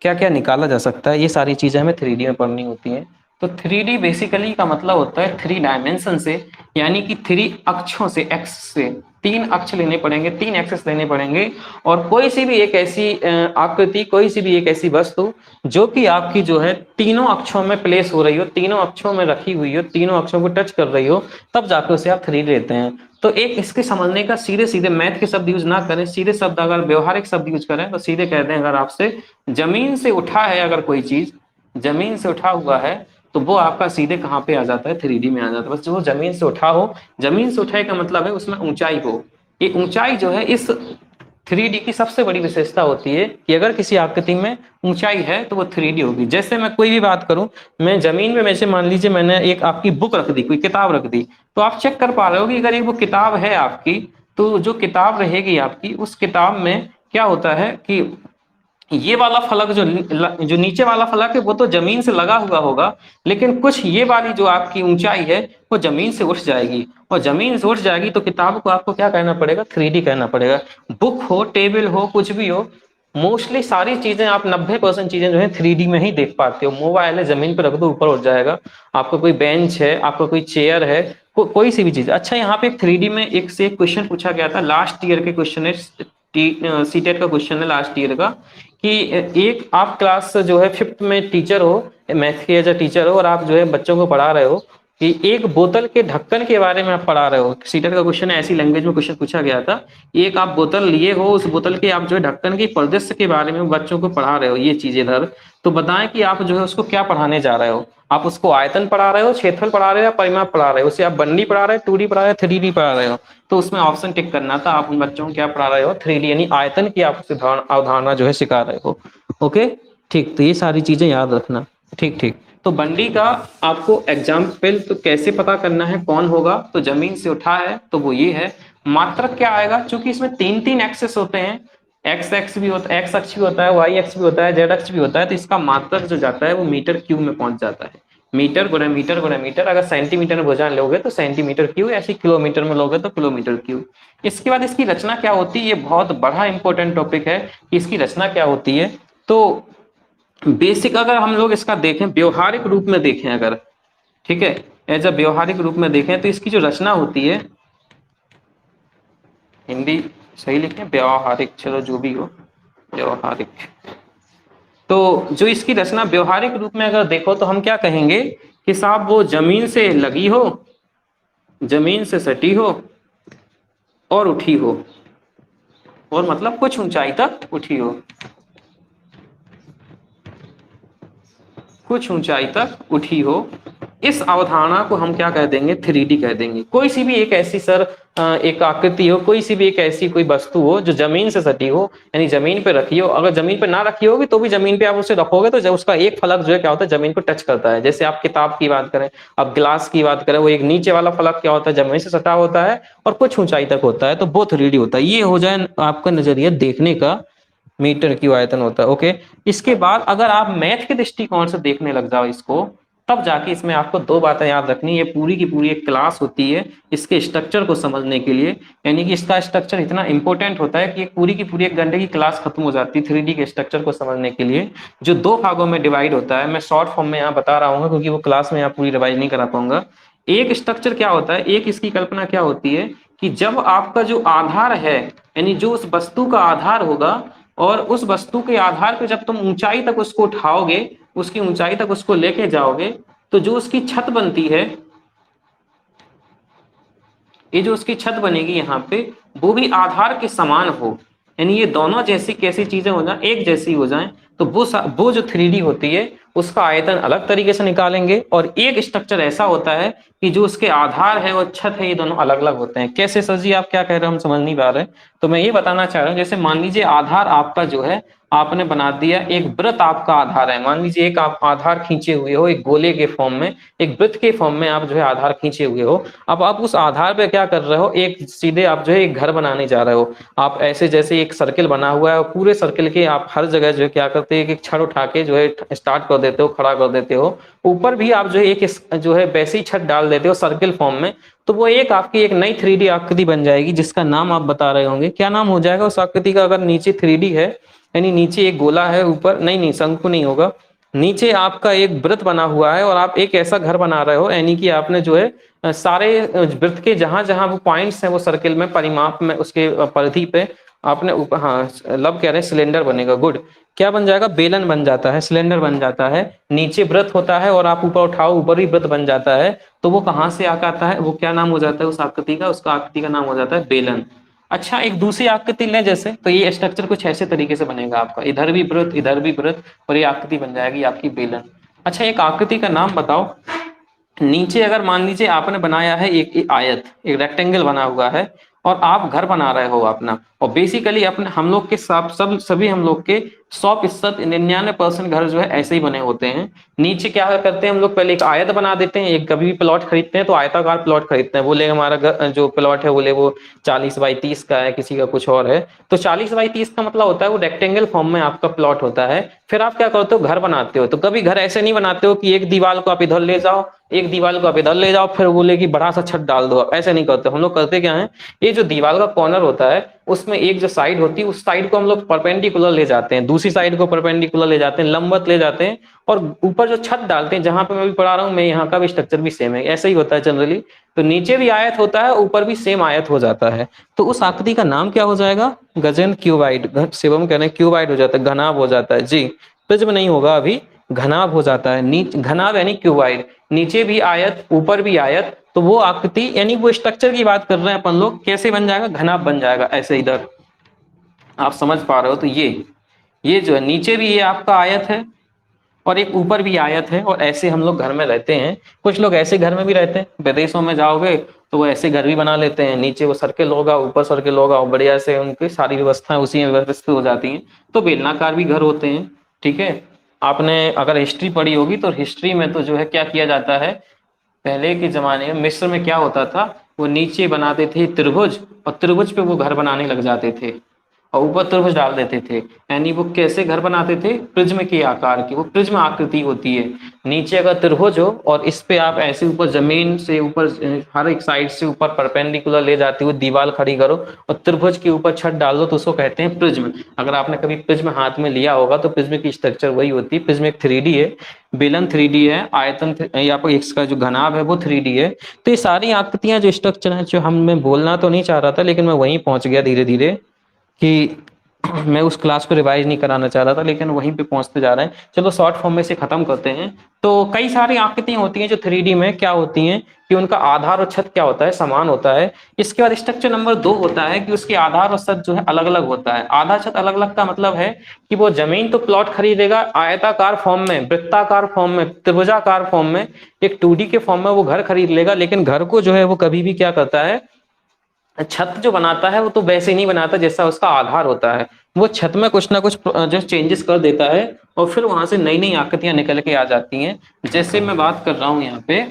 क्या क्या निकाला जा सकता है, ये सारी चीजें हमें 3D में पढ़नी होती हैं। तो 3D बेसिकली का मतलब होता है 3 डायमेंशन से, यानी कि 3 अक्षों से, एक्स से 3 अक्ष लेने पड़ेंगे, 3 एक्सेस लेने पड़ेंगे। और कोई सी भी एक ऐसी आकृति, कोई सी भी एक ऐसी वस्तु जो कि आपकी जो है तीनों अक्षों में प्लेस हो रही हो, तीनों अक्षों में रखी हुई हो, तीनों अक्षों को टच कर रही हो, तब जाकर उसे आप 3D लेते हैं। तो एक इसके समझने का सीधे सीधे मैथ के शब्द यूज ना करें, सीधे शब्द अगर व्यवहारिक शब्द यूज करें तो सीधे कहते हैं, अगर आपसे जमीन से उठा है, अगर कोई चीज जमीन से उठा हुआ है, तो वो आपका सीधे कहाँ पे आ जाता है, 3D में आ जाता है। बस जो जमीन से उठा हो, जमीन से उठाए का मतलब है उसमें ऊंचाई हो। ये ऊंचाई जो है इस 3D की सबसे बड़ी विशेषता होती है कि अगर किसी आकृति में ऊंचाई है तो वो 3D होगी। जैसे मैं कोई भी बात करूं, मैं जमीन में, वैसे मान लीजिए मैंने एक आपकी बुक रख दी, कोई किताब रख दी, तो आप चेक कर पा रहे हो कि अगर ये वो किताब है आपकी, तो जो किताब रहेगी आपकी, उस किताब में क्या होता है कि ये वाला फलक जो नीचे वाला फलक है वो तो जमीन से लगा हुआ होगा, लेकिन कुछ ये वाली जो आपकी ऊंचाई है वो जमीन से उठ जाएगी, और जमीन से उठ जाएगी तो किताब को आपको क्या कहना पड़ेगा, 3D कहना पड़ेगा। बुक हो, टेबल हो, कुछ भी हो, मोस्टली सारी चीजें आप 90% चीजें जो है 3D में ही देख पाते हो। मोबाइल है, जमीन पर रख दो ऊपर उठ जाएगा। आपका कोई बेंच है, आपका कोई चेयर है, कोई सी भी चीज। अच्छा, यहाँ पे 3D में एक से एक क्वेश्चन पूछा गया था, लास्ट ईयर के क्वेश्चन है, सीटेट का क्वेश्चन है लास्ट ईयर का, कि एक आप क्लास जो है 5th में टीचर हो, मैथ के एज अ टीचर हो, और आप जो है बच्चों को पढ़ा रहे हो कि एक बोतल के ढक्कन के बारे में आप पढ़ा रहे हो। सीटेट का क्वेश्चन है, ऐसी लैंग्वेज में क्वेश्चन पूछा गया था। एक आप बोतल लिए हो, उस बोतल के आप जो है ढक्कन की परिदृश्य के बारे में बच्चों को पढ़ा रहे हो, ये चीज इधर। तो बताएं कि आप जो है उसको क्या पढ़ाने जा रहे हो। आप उसको आयतन पढ़ा रहे हो, क्षेत्रफल पढ़ा रहे हो, या परिमाप पढ़ा रहे हो, उसे आप 1D पढ़ा रहे हो, 2D पढ़ा रहे हो, 3D पढ़ा रहे हो। तो उसमें ऑप्शन टिक करना था, आप उन बच्चों को क्या पढ़ा रहे हो, 3D यानी आयतन की आप अवधारणा जो है सिखा रहे हो। ओके, ठीक, तो ये सारी चीजें याद रखना। ठीक ठीक। तो बंडी का आपको एग्जाम्पल तो कैसे पता करना है, कौन होगा, तो जमीन से उठा है तो वो ये है। मात्रक क्या आएगा, क्योंकि इसमें 3 एक्सेस होते हैं, एक्स एक्स भी होता है, एक्स अक्ष भी होता है, वाई अक्ष भी होता है, जेड अक्ष भी होता है, तो इसका मात्रक जो जाता है वो मीटर क्यूब में पहुंच जाता है। मीटर गुणा मीटर गुणा मीटर, अगर सेंटीमीटर में भुजा लोगे तो सेंटीमीटर क्यूब, ऐसे किलोमीटर में लोगे तो किलोमीटर क्यूब। इसके बाद इसकी रचना क्या होती है, ये बहुत बड़ा इंपॉर्टेंट टॉपिक है कि इसकी रचना क्या होती है। तो बेसिक अगर हम लोग इसका देखें, व्यवहारिक रूप में देखें अगर, ठीक है, एज अ व्यवहारिक रूप में देखें, तो इसकी जो रचना होती है, हिंदी सही लिखें, व्यवहारिक, चलो जो भी हो, व्यवहारिक। तो जो इसकी रचना व्यवहारिक रूप में अगर देखो तो हम क्या कहेंगे कि साहब वो जमीन से लगी हो, जमीन से सटी हो, और उठी हो, और मतलब कुछ ऊंचाई तक उठी हो, कुछ ऊंचाई तक उठी हो। इस अवधारणा को हम क्या कह देंगे, 3D कह देंगे। कोई सी भी एक ऐसी सर एक आकृति हो, कोई सी भी एक ऐसी कोई वस्तु हो जो जमीन से सटी हो, यानी जमीन पे रखी हो। अगर जमीन पे ना रखी होगी तो भी जमीन पे आप उसे रखोगे तो जब उसका एक फलक जो है क्या होता है, जमीन को टच करता है। जैसे आप किताब की बात करें, अब ग्लास की बात करें, वो एक नीचे वाला फलक क्या होता है, जमीन से सटा होता है और कुछ ऊंचाई तक होता है, तो वो 3D होता है। ये हो जाए आपका नजरिया देखने का, मीटर की आयतन होता है। ओके, इसके बाद अगर आप मैथ के दृष्टिकोण से देखने लग जाओ इसको, तब जाके इसमें आपको 2 बातें याद रखनी। ये पूरी की पूरी एक क्लास होती है इसके स्ट्रक्चर को समझने के लिए, यानी कि इसका स्ट्रक्चर इतना इंपॉर्टेंट होता है कि पूरी की पूरी 1 घंटे की क्लास खत्म हो जाती है 3D के स्ट्रक्चर को समझने के लिए, जो 2 भागों में डिवाइड होता है। मैं शॉर्ट फॉर्म में यहाँ बता रहा हूँ क्योंकि वो क्लास में यहाँ पूरी रिवाइज नहीं करा पाऊंगा। एक स्ट्रक्चर क्या होता है, एक इसकी कल्पना क्या होती है कि जब आपका जो आधार है, यानी जो उस वस्तु का आधार होगा, और उस वस्तु के आधार पे जब तुम ऊंचाई तक उसको उठाओगे, उसकी ऊंचाई तक उसको लेके जाओगे, तो जो उसकी छत बनती है, ये जो उसकी छत बनेगी यहाँ पे, वो भी आधार के समान हो, यानी ये दोनों जैसी कैसी चीजें हो जाए, एक जैसी हो जाएं, तो वो जो 3D होती है उसका आयतन अलग तरीके से निकालेंगे। और एक स्ट्रक्चर ऐसा होता है कि जो उसके आधार है और छत है, ये दोनों अलग अलग होते हैं। कैसे सर जी, आप क्या कह रहे हो, हम समझ नहीं पा रहे। तो मैं ये बताना चाह रहा हूँ, जैसे मान लीजिए आधार आपका जो है, आपने बना दिया एक वृत्त, आपका आधार है। मान लीजिए एक आप आधार खींचे हुए हो, एक गोले के फॉर्म में, एक वृत्त के फॉर्म में आप जो है आधार खींचे हुए हो। अब आप उस आधार पे क्या कर रहे हो, एक सीधे आप जो है एक घर बनाने जा रहे हो। आप ऐसे जैसे एक सर्किल बना हुआ है और पूरे सर्किल के आप हर जगह जो है क्या करते हैं, एक छड़ उठा के जो है स्टार्ट कर देते हो, खड़ा कर देते हो। ऊपर भी आप जो है एक जो है वैसे ही छत डाल देते हो सर्किल फॉर्म में, तो वो एक आपकी एक नई 3D आकृति बन जाएगी, जिसका नाम आप बता रहे होंगे। क्या नाम हो जाएगा उस आकृति का, अगर नीचे 3D है, यानी नीचे एक गोला है, ऊपर नहीं, शंकु नहीं होगा, नीचे आपका एक वृत्त बना हुआ है और आप एक ऐसा घर बना रहे हो, यानी कि आपने जो है सारे वृत्त के जहां जहां वो पॉइंट्स हैं वो सर्किल में परिमाप में उसके परिधि पे आपने ऊपर, हाँ लब कह रहे हैं सिलेंडर बनेगा, गुड। क्या बन जाएगा? बेलन बन जाता है, सिलेंडर बन जाता है। नीचे वृत्त होता है और आप ऊपर उठाओ, ऊपर ही वृत्त बन जाता है। तो वो कहाँ से आकर आता है? वो क्या नाम हो जाता है उस आकृति का? उसका आकृति का नाम हो जाता है बेलन। अच्छा, एक दूसरी आकृति लें जैसे, तो ये स्ट्रक्चर कुछ ऐसे तरीके से बनेगा आपका, इधर भी वृत्त इधर भी वृत्त, और ये आकृति बन जाएगी आपकी बेलन। अच्छा, एक आकृति का नाम बताओ। नीचे अगर मान लीजिए आपने बनाया है एक आयत, एक रेक्टेंगल बना हुआ है, और आप घर बना रहे हो अपना, और बेसिकली अपने हम लोग के सब सभी हम लोग के 100% 99% घर जो है ऐसे ही बने होते हैं। नीचे क्या करते हैं हम लोग? पहले एक आयत बना देते हैं। एक कभी भी प्लॉट खरीदते हैं तो आयताकार प्लॉट खरीदते हैं, बोले हमारा जो प्लॉट है बोले वो 40 बाई 30 का है, किसी का कुछ और है। तो 40 बाई 30 का मतलब होता है वो रेक्टेंगल फॉर्म में आपका प्लॉट होता है। फिर आप क्या करते हो? घर बनाते हो। तो कभी घर ऐसे नहीं बनाते हो कि एक दीवार को आप इधर ले जाओ, एक दीवार को आप इधर ले जाओ, फिर बोले कि बड़ा सा छत डाल दो। आप ऐसे नहीं करते। हम लोग करते क्या है, ये जो दीवार का कॉर्नर होता है उसमें एक जो साइड होती है उस साइड को हम लोग परपेंडिकुलर ले जाते हैं, दूसरी साइड को परपेंडिकुलर ले जाते हैं, लंबवत ले जाते हैं, और ऊपर जो छत डालते हैं। जहां पे मैं भी पढ़ा रहा हूँ मैं, यहाँ का भी स्ट्रक्चर भी सेम है, ऐसे ही होता है जनरली। तो नीचे भी आयत होता है, ऊपर भी सेम आयत हो जाता है। तो उस आकृति का नाम क्या हो जाएगा? गजन क्यूबाइड। शिवम कह रहे हैं क्यूबाइड हो जाता है, घनाभ हो जाता है जी। प्रिज्म नहीं होगा अभी, घनाभ हो जाता है। नीचे घनाभ यानी क्यूबाइड, नीचे भी आयत ऊपर भी आयत। तो वो आकृति यानी वो स्ट्रक्चर की बात कर रहे हैं अपन लोग, कैसे बन जाएगा? घनाभ बन जाएगा ऐसे। इधर आप समझ पा रहे हो? तो ये जो है नीचे भी ये आपका आयत है और एक ऊपर भी आयत है, और ऐसे हम लोग घर में रहते हैं। कुछ लोग ऐसे घर में भी रहते हैं, विदेशों में जाओगे तो वो ऐसे घर भी बना लेते हैं, नीचे वो सर्किल होगा ऊपर सर्किल होगा, और बढ़िया से उनकी सारी व्यवस्थाएं उसी में व्यवस्थित हो जाती हैं। तो बेलनाकार भी घर होते हैं, ठीक है। आपने अगर हिस्ट्री पढ़ी होगी तो हिस्ट्री में तो जो है क्या किया जाता है, पहले के जमाने में मिस्र में क्या होता था, वो नीचे बनाते थे त्रिभुज, और त्रिभुज पे वो घर बनाने लग जाते थे, और ऊपर त्रिभुज डाल देते थे। यानी वो कैसे घर बनाते थे? प्रिज्म के आकार की, वो प्रिज्म आकृति होती है। नीचे अगर त्रिभुज हो और इस पे आप ऐसे ऊपर जमीन से ऊपर हर एक साइड से ऊपर परपेंडिकुलर ले जाती हुई दीवार खड़ी करो और त्रिभुज के ऊपर छत डाल दो, तो उसको कहते हैं प्रिज्म। अगर आपने कभी प्रिज्म हाथ में लिया होगा तो प्रिज्म की स्ट्रक्चर वही होती है। प्रिज्म एक 3D है, बेलन 3D है, आयतन या पर इसका जो घनाभ है वो 3D है। तो ये सारी आकृतियां जो स्ट्रक्चर है, जो हम मैं बोलना तो नहीं चाह रहा था लेकिन मैं वहीं पहुंच गया धीरे धीरे, कि मैं उस क्लास को रिवाइज नहीं कराना चाह रहा था लेकिन वहीं पे पहुंचते जा रहे हैं। चलो शॉर्ट फॉर्म में से खत्म करते हैं। तो कई सारी आकृतियां होती हैं जो 3D में क्या होती हैं कि उनका आधार और छत क्या होता है? समान होता है। इसके बाद स्ट्रक्चर नंबर 2 होता है कि उसके आधार और छत जो है अलग अलग होता है। आधार छत अलग अलग का मतलब है कि वो जमीन तो प्लॉट खरीदेगा आयताकार फॉर्म में, वृत्ताकार फॉर्म में, त्रिभुजाकार फॉर्म में, एक 2D के फॉर्म में वो घर खरीद लेगा, लेकिन घर को जो है वो कभी भी क्या करता है, छत जो बनाता है वो तो वैसे नहीं बनाता जैसा उसका आधार होता है। वो छत में कुछ ना कुछ जो चेंजेस कर देता है, और फिर वहां से नई नई आकृतियां निकल के आ जाती हैं। जैसे मैं बात कर रहा हूँ यहाँ पे,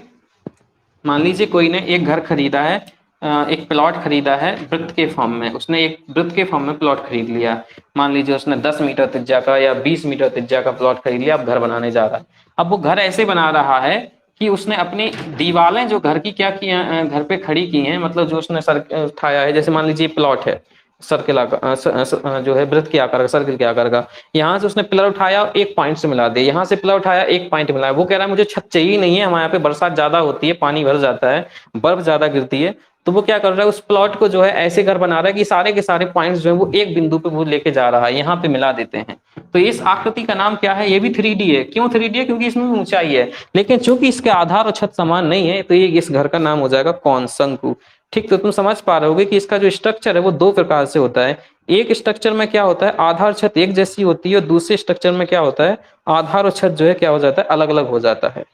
मान लीजिए कोई ने एक घर खरीदा है, एक प्लॉट खरीदा है वृत्त के फॉर्म में। उसने एक वृत्त के फॉर्म में प्लॉट खरीद लिया। मान लीजिए उसने 10 मीटर त्रिज्या का या 20 मीटर त्रिज्या का प्लॉट खरीद लिया, अब घर बनाने जा रहा है। अब वो घर ऐसे बना रहा है कि उसने अपनी दीवारें जो घर की क्या की हैं, घर पे खड़ी की हैं, मतलब जो उसने सर उठाया है। जैसे मान लीजिए प्लॉट है सर्किल आकार, जो है वृत्त के आकार का, सर्किल के आकार का। यहाँ से उसने पिलर उठाया, एक पॉइंट से मिला दिया, यहाँ से पिलर उठाया, एक पॉइंट मिलाया। वो कह रहा है मुझे छत चाहिए नहीं है, हमारे यहाँ पे बरसात ज्यादा होती है, पानी भर जाता है, बर्फ ज्यादा गिरती है। तो वो क्या कर रहा है, उस प्लॉट को जो है ऐसे घर बना रहा है कि सारे के सारे पॉइंट्स जो है वो एक बिंदु पे वो लेके जा रहा है, यहाँ पे मिला देते हैं। तो इस आकृति का नाम क्या है? ये भी 3D है। क्यों 3D है? क्योंकि इसमें ऊंचाई है, लेकिन चूंकि इसके आधार और छत समान नहीं है, तो ये इस घर का नाम हो जाएगा कौन? शंकु। ठीक, तो तुम समझ पा रहे होगे कि इसका जो स्ट्रक्चर है वो दो प्रकार से होता है। एक स्ट्रक्चर में क्या होता है, आधार छत एक जैसी होती है, और दूसरे स्ट्रक्चर में क्या होता है, आधार और छत जो है क्या हो जाता है, अलग अलग हो जाता है।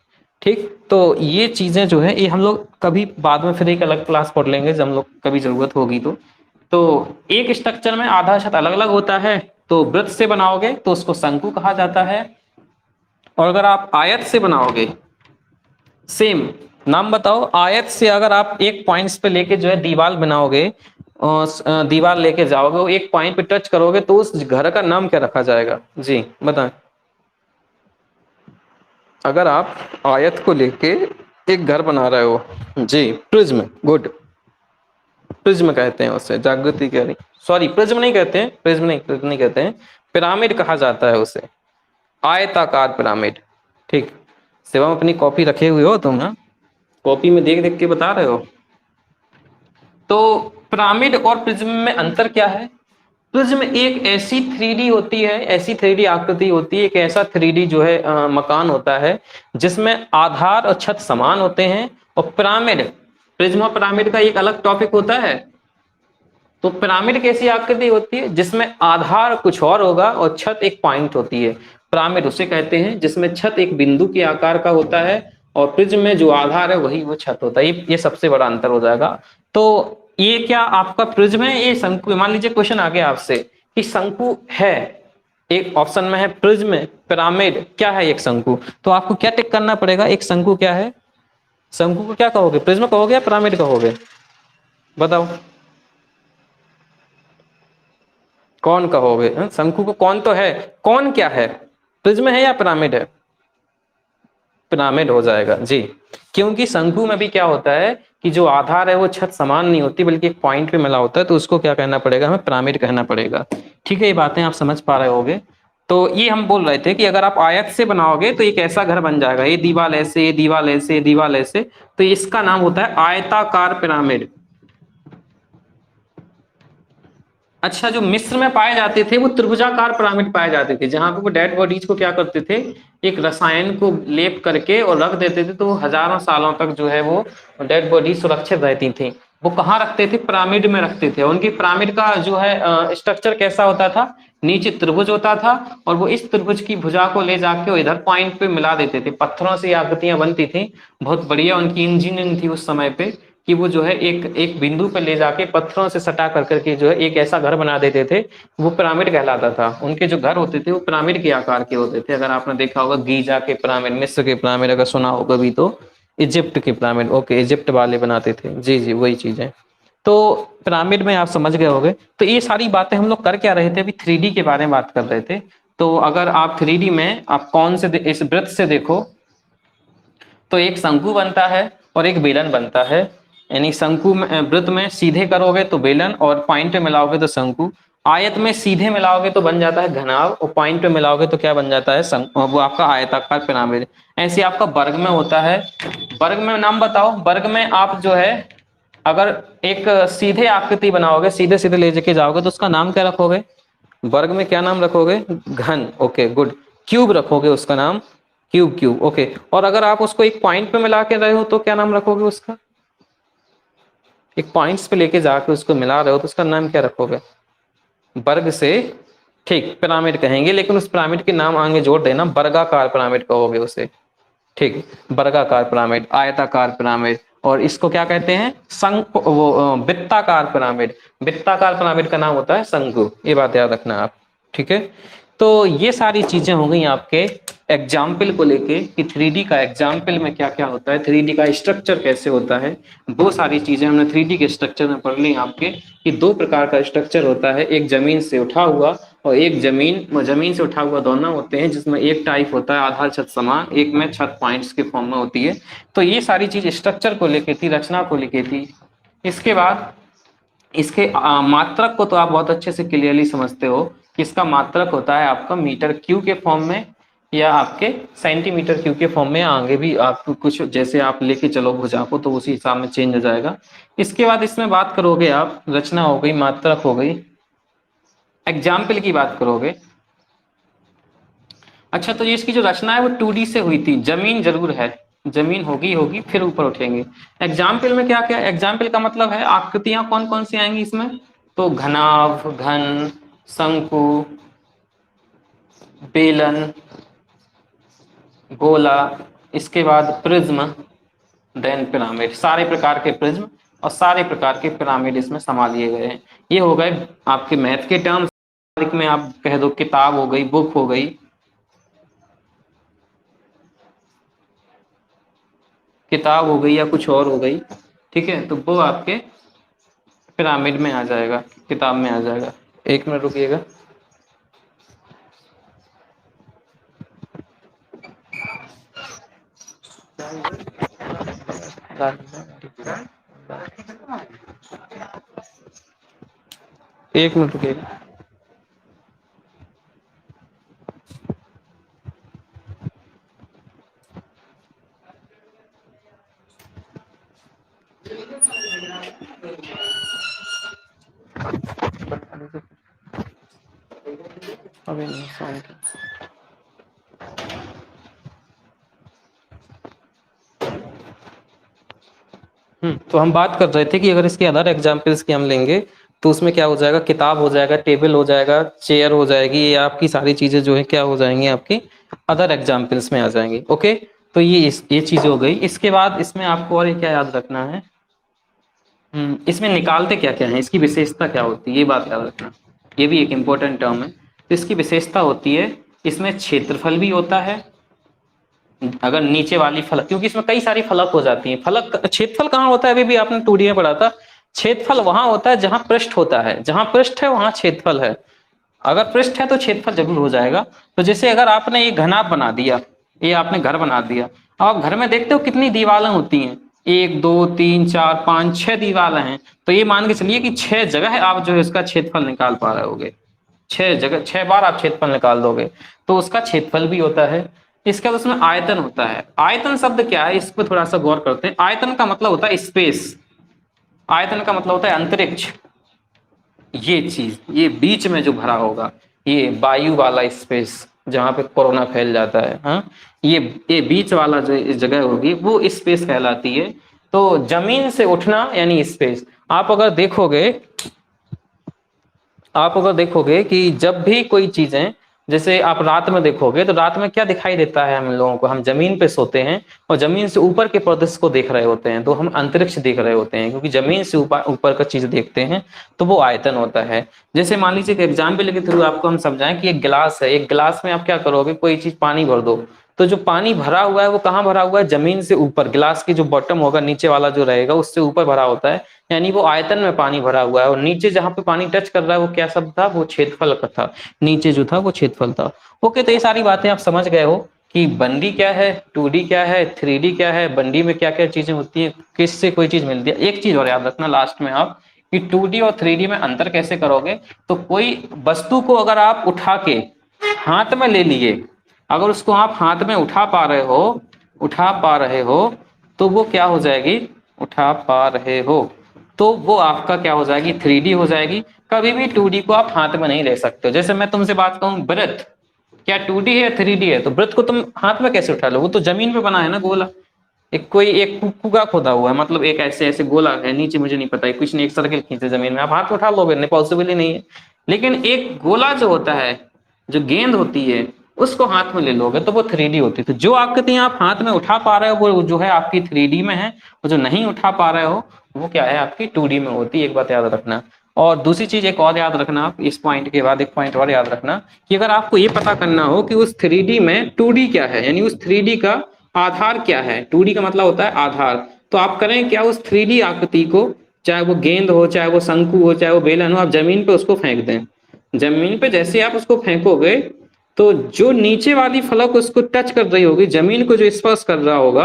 ठीक, तो ये चीजें जो है ये हम लोग कभी बाद में फिर एक अलग क्लास पढ़ लेंगे जब हम लोग कभी जरूरत होगी तो एक स्ट्रक्चर में आधार छत अलग अलग होता है, तो वृत्त से बनाओगे तो उसको शंकु कहा जाता है। और अगर आप आयत से बनाओगे, सेम नाम बताओ, आयत से अगर आप एक पॉइंट्स पे लेके जो है दीवार बनाओगे, और दीवार लेके जाओगे, वो एक पॉइंट पे टच करोगे, तो उस घर का नाम क्या रखा जाएगा? जी बताएं। अगर आप आयत को लेके एक घर बना रहे हो, जी प्रिज्म, गुड, प्रिज्म कहते हैं उसे, जागृति कह रही, सॉरी प्रिज्म नहीं कहते हैं, प्रिज्म नहीं कहते हैं, पिरामिड कहा जाता है उसे, आयताकार पिरामिड। ठीक, शिवम अपनी कॉपी रखे हुए हो तुम ना, कॉपी में देख देख के बता रहे हो। तो पिरामिड और प्रिज्म में अंतर क्या है? प्रिज्म एक ऐसी 3D होती है, ऐसी 3D आकृति होती है, एक ऐसा 3D जो है मकान होता है जिसमें आधार और छत समान होते हैं। और पिरामिड, प्रिज्म और पिरामिड का एक अलग टॉपिक होता है। तो पिरामिड कैसी आकृति होती है जिसमें आधार कुछ और होगा और छत एक पॉइंट होती है। पिरामिड उसे कहते हैं जिसमें छत एक बिंदु के आकार का होता है और प्रिज्म में जो आधार है वही वो छत होता है। ये सबसे बड़ा अंतर हो जाएगा। तो ये क्या आपका प्रिज्म है, ये शंकु है। मान लीजिए क्वेश्चन आ गया आपसे कि शंकु है, एक ऑप्शन में है प्रिज्म, पिरामिड, क्या है एक शंकु, तो आपको क्या टिक करना पड़ेगा? एक शंकु क्या है? शंकु को क्या कहोगे, प्रिज्म कहोगे या पिरामिड कहोगे? बताओ कौन कहोगे? शंकु को कौन तो है, कौन क्या है, प्रिज्म है या पिरामिड है? पिरामिड हो जाएगा जी। क्योंकि शंकु में भी क्या होता है कि जो आधार है वो छत समान नहीं होती बल्कि एक पॉइंट पे मिला होता है, तो उसको क्या कहना पड़ेगा, हमें पिरामिड कहना पड़ेगा। ठीक है, ये बातें आप समझ पा रहे होगे। तो ये हम बोल रहे थे कि अगर आप आयत से बनाओगे तो एक ऐसा घर बन जाएगा, ये दीवार ऐसे, ये दीवार ऐसे, ये दीवार ऐसे, तो इसका नाम होता है आयताकार पिरामिड। अच्छा, जो मिस्र में पाए जाते थे वो त्रिभुजाकार पिरामिड पाए जाते थे, जहां पे वो डेड बॉडीज को क्या करते थे, एक रसायन को लेप करके और रख देते थे, तो हजारों सालों तक जो है वो डेड बॉडी सुरक्षित रहती थी। वो कहाँ रखते थे? पिरामिड में रखते थे। उनकी पिरामिड का जो है स्ट्रक्चर कैसा होता था? नीचे त्रिभुज होता था और वो इस त्रिभुज की भुजा को ले जाके वो इधर पॉइंट पे मिला देते थे। पत्थरों से आकृतियां बनती थी, बहुत बढ़िया उनकी इंजीनियरिंग थी उस समय पे, कि वो जो है एक एक बिंदु पर ले जाके पत्थरों से सटा कर करके जो है एक ऐसा घर बना देते थे, वो पिरामिड कहलाता था। उनके जो घर होते थे वो पिरामिड के आकार के होते थे। अगर आपने देखा होगा गीजा के पिरामिड, मिस्र के पिरामिड, अगर सुना होगा भी तो इजिप्ट के पिरामिड, ओके, इजिप्ट वाले बनाते थे, जी जी वही चीज है। तो पिरामिड में आप समझ गए होंगे। तो ये सारी बातें हम लोग कर क्या रहे थे, अभी 3D के बारे में बात कर रहे थे। तो अगर आप 3D में आप कौन से इस वृत्त से देखो तो एक शंकु बनता है और एक बेलन बनता है। यानी शंकु में, वृत्त में सीधे करोगे तो बेलन और पॉइंट पे मिलाओगे तो शंकु। आयत में सीधे मिलाओगे तो बन जाता है घनाभ और पॉइंट पे मिलाओगे तो क्या बन जाता है? वो आपका आयताकार पिरामिड। ऐसे आपका वर्ग में होता है। वर्ग में नाम बताओ, वर्ग में आप जो है अगर एक सीधे आकृति बनाओगे, सीधे सीधे ले जाके जाओगे तो उसका नाम क्या रखोगे? वर्ग में क्या नाम रखोगे? घन, ओके गुड। क्यूब रखोगे उसका नाम, क्यूब, क्यूब, ओके। और अगर आप उसको एक पॉइंट पे मिला के रहे हो तो क्या नाम रखोगे उसका? एक पॉइंट्स पे लेके जाके उसको मिला रहे हो तो उसका नाम क्या रखोगे? वर्ग से, ठीक, पिरामिड कहेंगे, लेकिन उस पिरामिड के नाम आगे जोड़ देना, वर्गाकार पिरामिड कहोगे उसे। ठीक, वर्गाकार पिरामिड, आयताकार पिरामिड, और इसको क्या कहते हैं? वृत्ताकार पिरामिड। वृत्ताकार पिरामिड का नाम होता है शंकु। ये बात याद रखना आप, ठीक है। तो ये सारी चीजें हो गई आपके एग्जाम्पल को लेके कि 3D का एग्जाम्पल में क्या क्या होता है, 3D का स्ट्रक्चर कैसे होता है। वो सारी चीजें हमने 3D के स्ट्रक्चर में पढ़ ली आपके, कि दो प्रकार का स्ट्रक्चर होता है, एक जमीन से उठा हुआ और एक जमीन से उठा हुआ, दोनों होते हैं, जिसमें एक टाइप होता है आधार छत समान, एक में छत पॉइंट्स के फॉर्म में होती है। तो ये सारी चीज स्ट्रक्चर को लेके थी, रचना को लेके थी। इसके बाद इसके मात्रक को तो आप बहुत अच्छे से क्लियरली समझते हो कि इसका मात्रक होता है आपका मीटर क्यू के फॉर्म में या आपके सेंटीमीटर क्यू के फॉर्म में। आगे भी आप कुछ जैसे आप लेके चलो भुजा को तो उसी हिसाब में चेंज हो जाएगा। इसके बाद इसमें बात करोगे आप, रचना हो गई, मात्रक हो गई, एग्जाम्पल की बात करोगे। अच्छा, तो ये इसकी जो रचना है वो 2D से हुई थी, जमीन जरूर है, जमीन होगी होगी फिर ऊपर उठेंगे। एग्जाम्पल में क्या क्या, एग्जाम्पल का मतलब है आकृतियां कौन कौन सी आएंगी इसमें, तो घनाभ, घन, शंकु, बेलन, गोला, इसके बाद प्रिज्म, देन पिरामिड। सारे प्रकार के प्रिज्म और सारे प्रकार के पिरामिड इसमें समा लिए गए हैं। ये हो गए आपके मैथ के टर्म्स में, आप कह दो किताब हो गई, बुक हो गई, किताब हो गई या कुछ और हो गई, ठीक है, तो वो आपके पिरामिड में आ जाएगा, किताब में आ जाएगा। एक मिनट रुकिएगा। एक मिनट रुकिएगा। अभी नहीं शाम की। तो हम बात कर रहे थे कि अगर इसके अदर एग्जाम्पल्स की हम लेंगे तो उसमें क्या हो जाएगा, किताब हो जाएगा, टेबल हो जाएगा, चेयर हो जाएगी, ये आपकी सारी चीजें जो है क्या हो जाएंगी, आपकी अदर एग्जाम्पल्स में आ जाएंगी। ओके, तो ये चीज हो गई। इसके बाद इसमें आपको और क्या याद रखना है, इसमें निकालते क्या क्या है, इसकी विशेषता क्या होती है, ये बात याद रखना। ये भी एक इंपॉर्टेंट टर्म है। तो इसकी विशेषता होती है, इसमें क्षेत्रफल भी होता है। अगर नीचे वाली फलक, क्योंकि इसमें कई सारी फलक हो जाती हैं, फलक क्षेत्रफल कहाँ होता है, अभी भी आपने 2D में पढ़ा था। क्षेत्रफल वहां होता है जहां पृष्ठ होता है, जहां पृष्ठ है वहां क्षेत्रफल है। अगर पृष्ठ है तो क्षेत्रफल जरूर हो जाएगा। तो जैसे अगर आपने ये घनाभ बना दिया, ये आपने घर बना दिया, अब आप घर में देखते हो कितनी दीवारें होती हैं, 1 2 3 4 5 6 दीवारें हैं। तो ये मान के चलिए कि 6 जगह आप जो है इसका क्षेत्रफल निकाल पा रहे होगे, 6 जगह 6 बार आप क्षेत्रफल निकाल दोगे, तो उसका क्षेत्रफल भी होता है। इसके बाद उसमें आयतन होता है। आयतन शब्द क्या है, इस पर थोड़ा सा गौर करते हैं। आयतन का मतलब होता है स्पेस, आयतन का मतलब होता है अंतरिक्ष। ये चीज, ये बीच में जो भरा होगा, ये वायु वाला स्पेस जहां पे कोरोना फैल जाता है, हाँ, ये बीच वाला जो इस जगह होगी वो स्पेस कहलाती है। तो जमीन से उठना यानी स्पेस। आप अगर देखोगे, कि जब भी कोई चीजें, जैसे आप रात में देखोगे तो रात में क्या दिखाई देता है हम लोगों को, हम जमीन पे सोते हैं और जमीन से ऊपर के प्रदेश को देख रहे होते हैं, तो हम अंतरिक्ष देख रहे होते हैं, क्योंकि जमीन से ऊपर ऊपर का चीज देखते हैं तो वो आयतन होता है। जैसे मान लीजिए एग्जाम्पल के थ्रू आपको हम समझाएं कि एक गिलास है, एक गिलास में आप क्या करोगे, कोई चीज पानी भर दो, तो जो पानी भरा हुआ है वो कहाँ भरा हुआ है, जमीन से ऊपर, गिलास की जो बॉटम होगा, नीचे वाला जो रहेगा उससे ऊपर भरा होता है, यानी वो आयतन में पानी भरा हुआ है। और नीचे जहां पे पानी टच कर रहा है वो क्या शब्द था, वो क्षेत्रफल का था, नीचे जो था वो क्षेत्रफल था। ओके, तो ये सारी बातें आप समझ गए हो कि 1D क्या है, 2D क्या है, 3D क्या है, 1D में क्या क्या चीजें होती है, किससे कोई चीज मिलती है। एक चीज और याद रखना लास्ट में आप, कि 2D और 3D में अंतर कैसे करोगे। तो कोई वस्तु को अगर आप उठा के हाथ में ले लिए, अगर उसको आप हाथ में उठा पा रहे हो तो वो क्या हो जाएगी, उठा पा रहे हो तो वो आपका क्या हो जाएगी, 3D हो जाएगी। कभी भी 2D को आप हाथ में नहीं ले सकते हो। जैसे मैं तुमसे बात कहूं वृत्त, क्या 2D है 3D है, तो वृत्त को तुम हाथ में कैसे उठा लो, वो तो जमीन पे बना है ना गोला। एक कुआ खोदा हुआ है, मतलब एक ऐसे ऐसे गोला है, नीचे मुझे नहीं पता है, कुछ नहीं, एक सर्किल खींचे जमीन में, आप हाथ में उठा लोगे, नहीं, पॉसिबल ही नहीं है। लेकिन एक गोला जो होता है, जो गेंद होती है, उसको हाथ में ले लोगे तो वो 3D होती है। तो जो आकृति आप हाथ में उठा पा रहे हो वो जो है आपकी 3D में है, वो जो नहीं उठा पा रहे हो वो क्या है, आपकी 2D में होती है। एक बात याद रखना। और दूसरी चीज एक और याद रखना, आप इस पॉइंट के बाद एक पॉइंट और याद रखना, कि अगर आपको ये पता करना हो कि उस 3D में 2D क्या है, यानी उस 3D का आधार क्या है, 2D का मतलब होता है आधार, तो आप करें क्या, उस 3D आकृति को, चाहे वो गेंद हो, चाहे वो शंकु हो, चाहे वो बेलन हो, आप जमीन पे उसको फेंक दें। जमीन पे जैसे आप उसको फेंकोगे तो जो नीचे वाली फलक उसको टच कर रही होगी, जमीन को जो स्पर्श कर रहा होगा,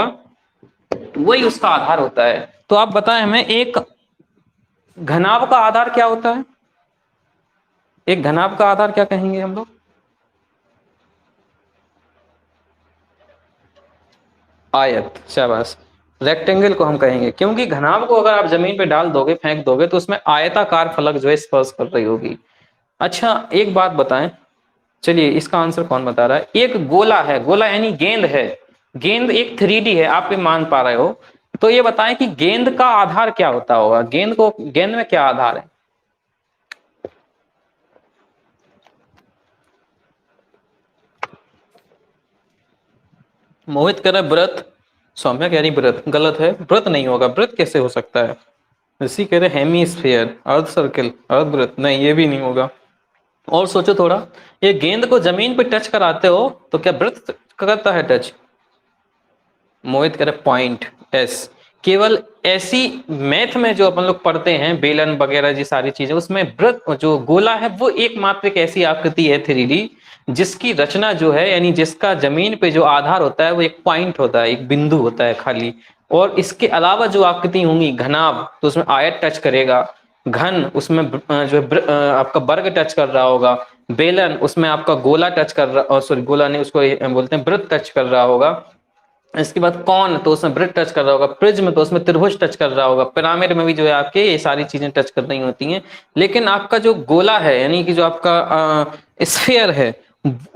वही उसका आधार होता है। तो आप बताएं हमें, एक घनाभ का आधार क्या होता है, एक घनाभ का आधार क्या कहेंगे हम लोग, आयत, शाबाश। रेक्टेंगल को हम कहेंगे, क्योंकि घनाभ को अगर आप जमीन पे डाल दोगे, फेंक दोगे, तो उसमें आयताकार फलक जो है स्पर्श कर रही होगी। अच्छा एक बात बताएं, चलिए इसका आंसर कौन बता रहा है। एक गोला है, गोला यानी गेंद है, गेंद एक 3D है, आप ये मान पा रहे हो, तो ये बताएं कि गेंद का आधार क्या होता होगा, गेंद में क्या आधार है। मोहित कह रहा है व्रत, सौम्या कह रही व्रत, गलत है, व्रत नहीं होगा, व्रत कैसे हो सकता है। ऋषि कह रहे हेमीस्फीयर, अर्ध सर्किल, अर्ध व्रत, नहीं ये भी नहीं होगा। और सोचो थोड़ा, ये गेंद को जमीन पे टच कराते हो तो क्या व्रत करता है टच। मोहित कह रहे पॉइंट एस, केवल ऐसी मैथ में जो अपन लोग पढ़ते हैं, बेलन वगैरह जी सारी चीजें, उसमें वृत्त जो गोला है वो एकमात्र एक ऐसी आकृति है 3D, जिसकी रचना जो है, यानी जिसका जमीन पे जो आधार होता है वो एक पॉइंट होता है, एक बिंदु होता है खाली। और इसके अलावा जो आकृति होंगी, घनाभ तो उसमें आयत टच करेगा, घन उसमें जो आपका वर्ग टच कर रहा होगा, बेलन उसमें आपका गोला टच कर रहा, सॉरी गोला नहीं, उसको बोलते हैं वृत्त टच कर रहा होगा। इसके बाद कौन, तो उसमें वृत्त टच कर रहा होगा, प्रिज्म तो उसमें त्रिभुज टच कर रहा होगा, पिरामिड में भी जो है आपके ये सारी चीजें टच कर रही होती हैं। लेकिन आपका जो गोला है, यानी कि जो आपका स्फीयर है,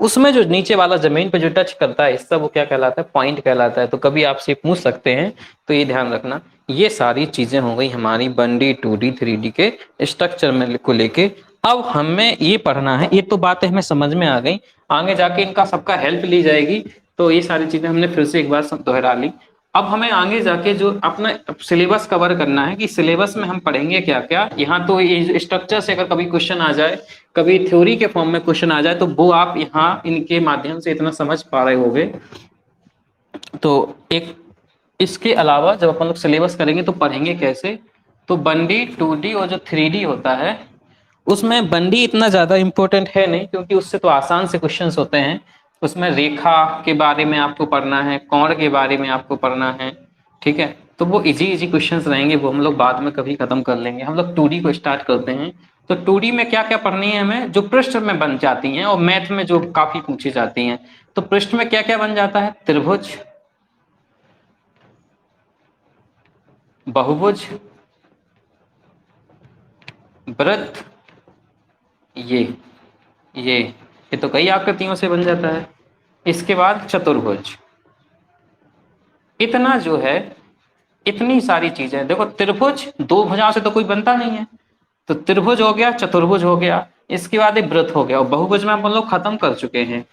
उसमें जो नीचे वाला जमीन पे जो टच करता है हिस्सा, वो क्या कहलाता है, पॉइंट कहलाता है। तो कभी आपसे पूछ सकते हैं, तो ये ध्यान रखना। ये सारी चीजें हो गई हमारी 1D 2D 3D के स्ट्रक्चर में को लेके। अब हमें ये पढ़ना है, ये तो बातें हमें समझ में आ गई, आगे जाके इनका सबका हेल्प ली जाएगी। तो ये सारी चीजें हमने फिर से एक बार दोहरा ली। अब हमें आगे जाके जो अपना सिलेबस कवर करना है कि सिलेबस में हम पढ़ेंगे क्या क्या। यहाँ तो ये स्ट्रक्चर से अगर कभी क्वेश्चन आ जाए, कभी थ्योरी के फॉर्म में क्वेश्चन आ जाए, तो वो आप यहाँ इनके माध्यम से इतना समझ पा रहे होगे। तो एक इसके अलावा जब अपन लोग सिलेबस करेंगे तो पढ़ेंगे कैसे, तो 1D 2D और जो 3D होता है, उसमें 1D इतना ज्यादा इंपॉर्टेंट है नहीं, क्योंकि उससे तो आसान से क्वेश्चंस होते हैं। उसमें रेखा के बारे में आपको पढ़ना है, कोण के बारे में आपको पढ़ना है, ठीक है। तो वो इजी इजी क्वेश्चंस रहेंगे, वो हम लोग बाद में कभी खत्म कर लेंगे। हम लोग 2D को स्टार्ट करते हैं। तो 2D में क्या क्या पढ़नी है हमें, जो पृष्ठ में बन जाती हैं और मैथ में जो काफी पूछी जाती हैं। तो पृष्ठ में क्या क्या बन जाता है, त्रिभुज, बहुभुज, वृत्त, ये ये तो कई आकृतियों से बन जाता है। इसके बाद चतुर्भुज। इतना जो है, इतनी सारी चीजें देखो, त्रिभुज दो भुजाओं से तो कोई बनता नहीं है, तो त्रिभुज हो गया, चतुर्भुज हो गया, इसके बाद एक वृत्त हो गया, और बहुभुज में हम लोग खत्म कर चुके हैं।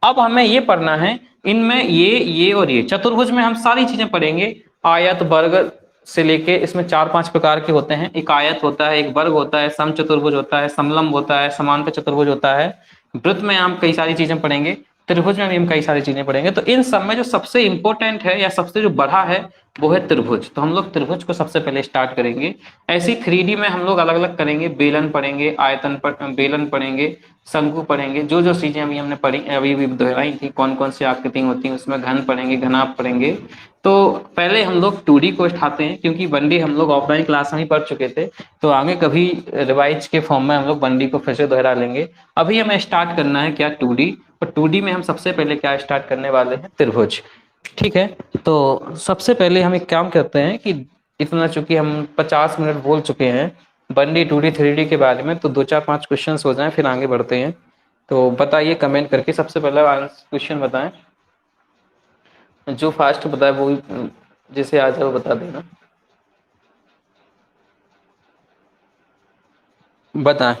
अब हमें ये पढ़ना है इनमें ये और ये। चतुर्भुज में हम सारी चीजें पढ़ेंगे, आयत, वर्ग से लेके, इसमें 4-5 प्रकार के होते हैं। एक आयत होता है, एक वर्ग होता है, समचतुर्भुज होता है, समलंब होता है, समांतर चतुर्भुज होता है। वृत्त में हम कई सारी चीजें पढ़ेंगे, त्रिभुज में भी हम कई सारी चीजें पढ़ेंगे। तो इन सब में जो सबसे इंपॉर्टेंट है या सबसे जो बड़ा है, वो है त्रिभुज। तो हम लोग त्रिभुज को सबसे पहले स्टार्ट करेंगे। ऐसी 3D में हम लोग अलग अलग करेंगे, बेलन पढ़ेंगे, बेलन पढ़ेंगे, शंकु पढ़ेंगे, जो जो चीजें अभी हमने पढ़ी, अभी भी दोहराई थी, कौन कौन सी आकृति होती हैं उसमें, घन पढ़ेंगे, घनाभ पढ़ेंगे। तो पहले हम लोग 2D को उठाते हैं, क्योंकि 1D हम लोग ऑफलाइन क्लास में ही पढ़ चुके थे। तो आगे कभी रिवाइज के फॉर्म में हम लोग 1D को फिर से दोहरा लेंगे। अभी हमें स्टार्ट करना है क्या, 2D। और 2D में हम सबसे पहले क्या स्टार्ट करने वाले हैं, त्रिभुज, ठीक है। तो सबसे पहले हम एक काम करते हैं कि इतना, चूंकि हम 50 मिनट बोल चुके हैं 1D 2D 3D के बारे में, तो 2-4-5 क्वेश्चन हो जाएं, फिर आगे बढ़ते हैं। तो बताइए कमेंट करके, सबसे पहला क्वेश्चन बताएं, जो फास्ट बताए वो जैसे आ जाए वो बता देना। बताएं।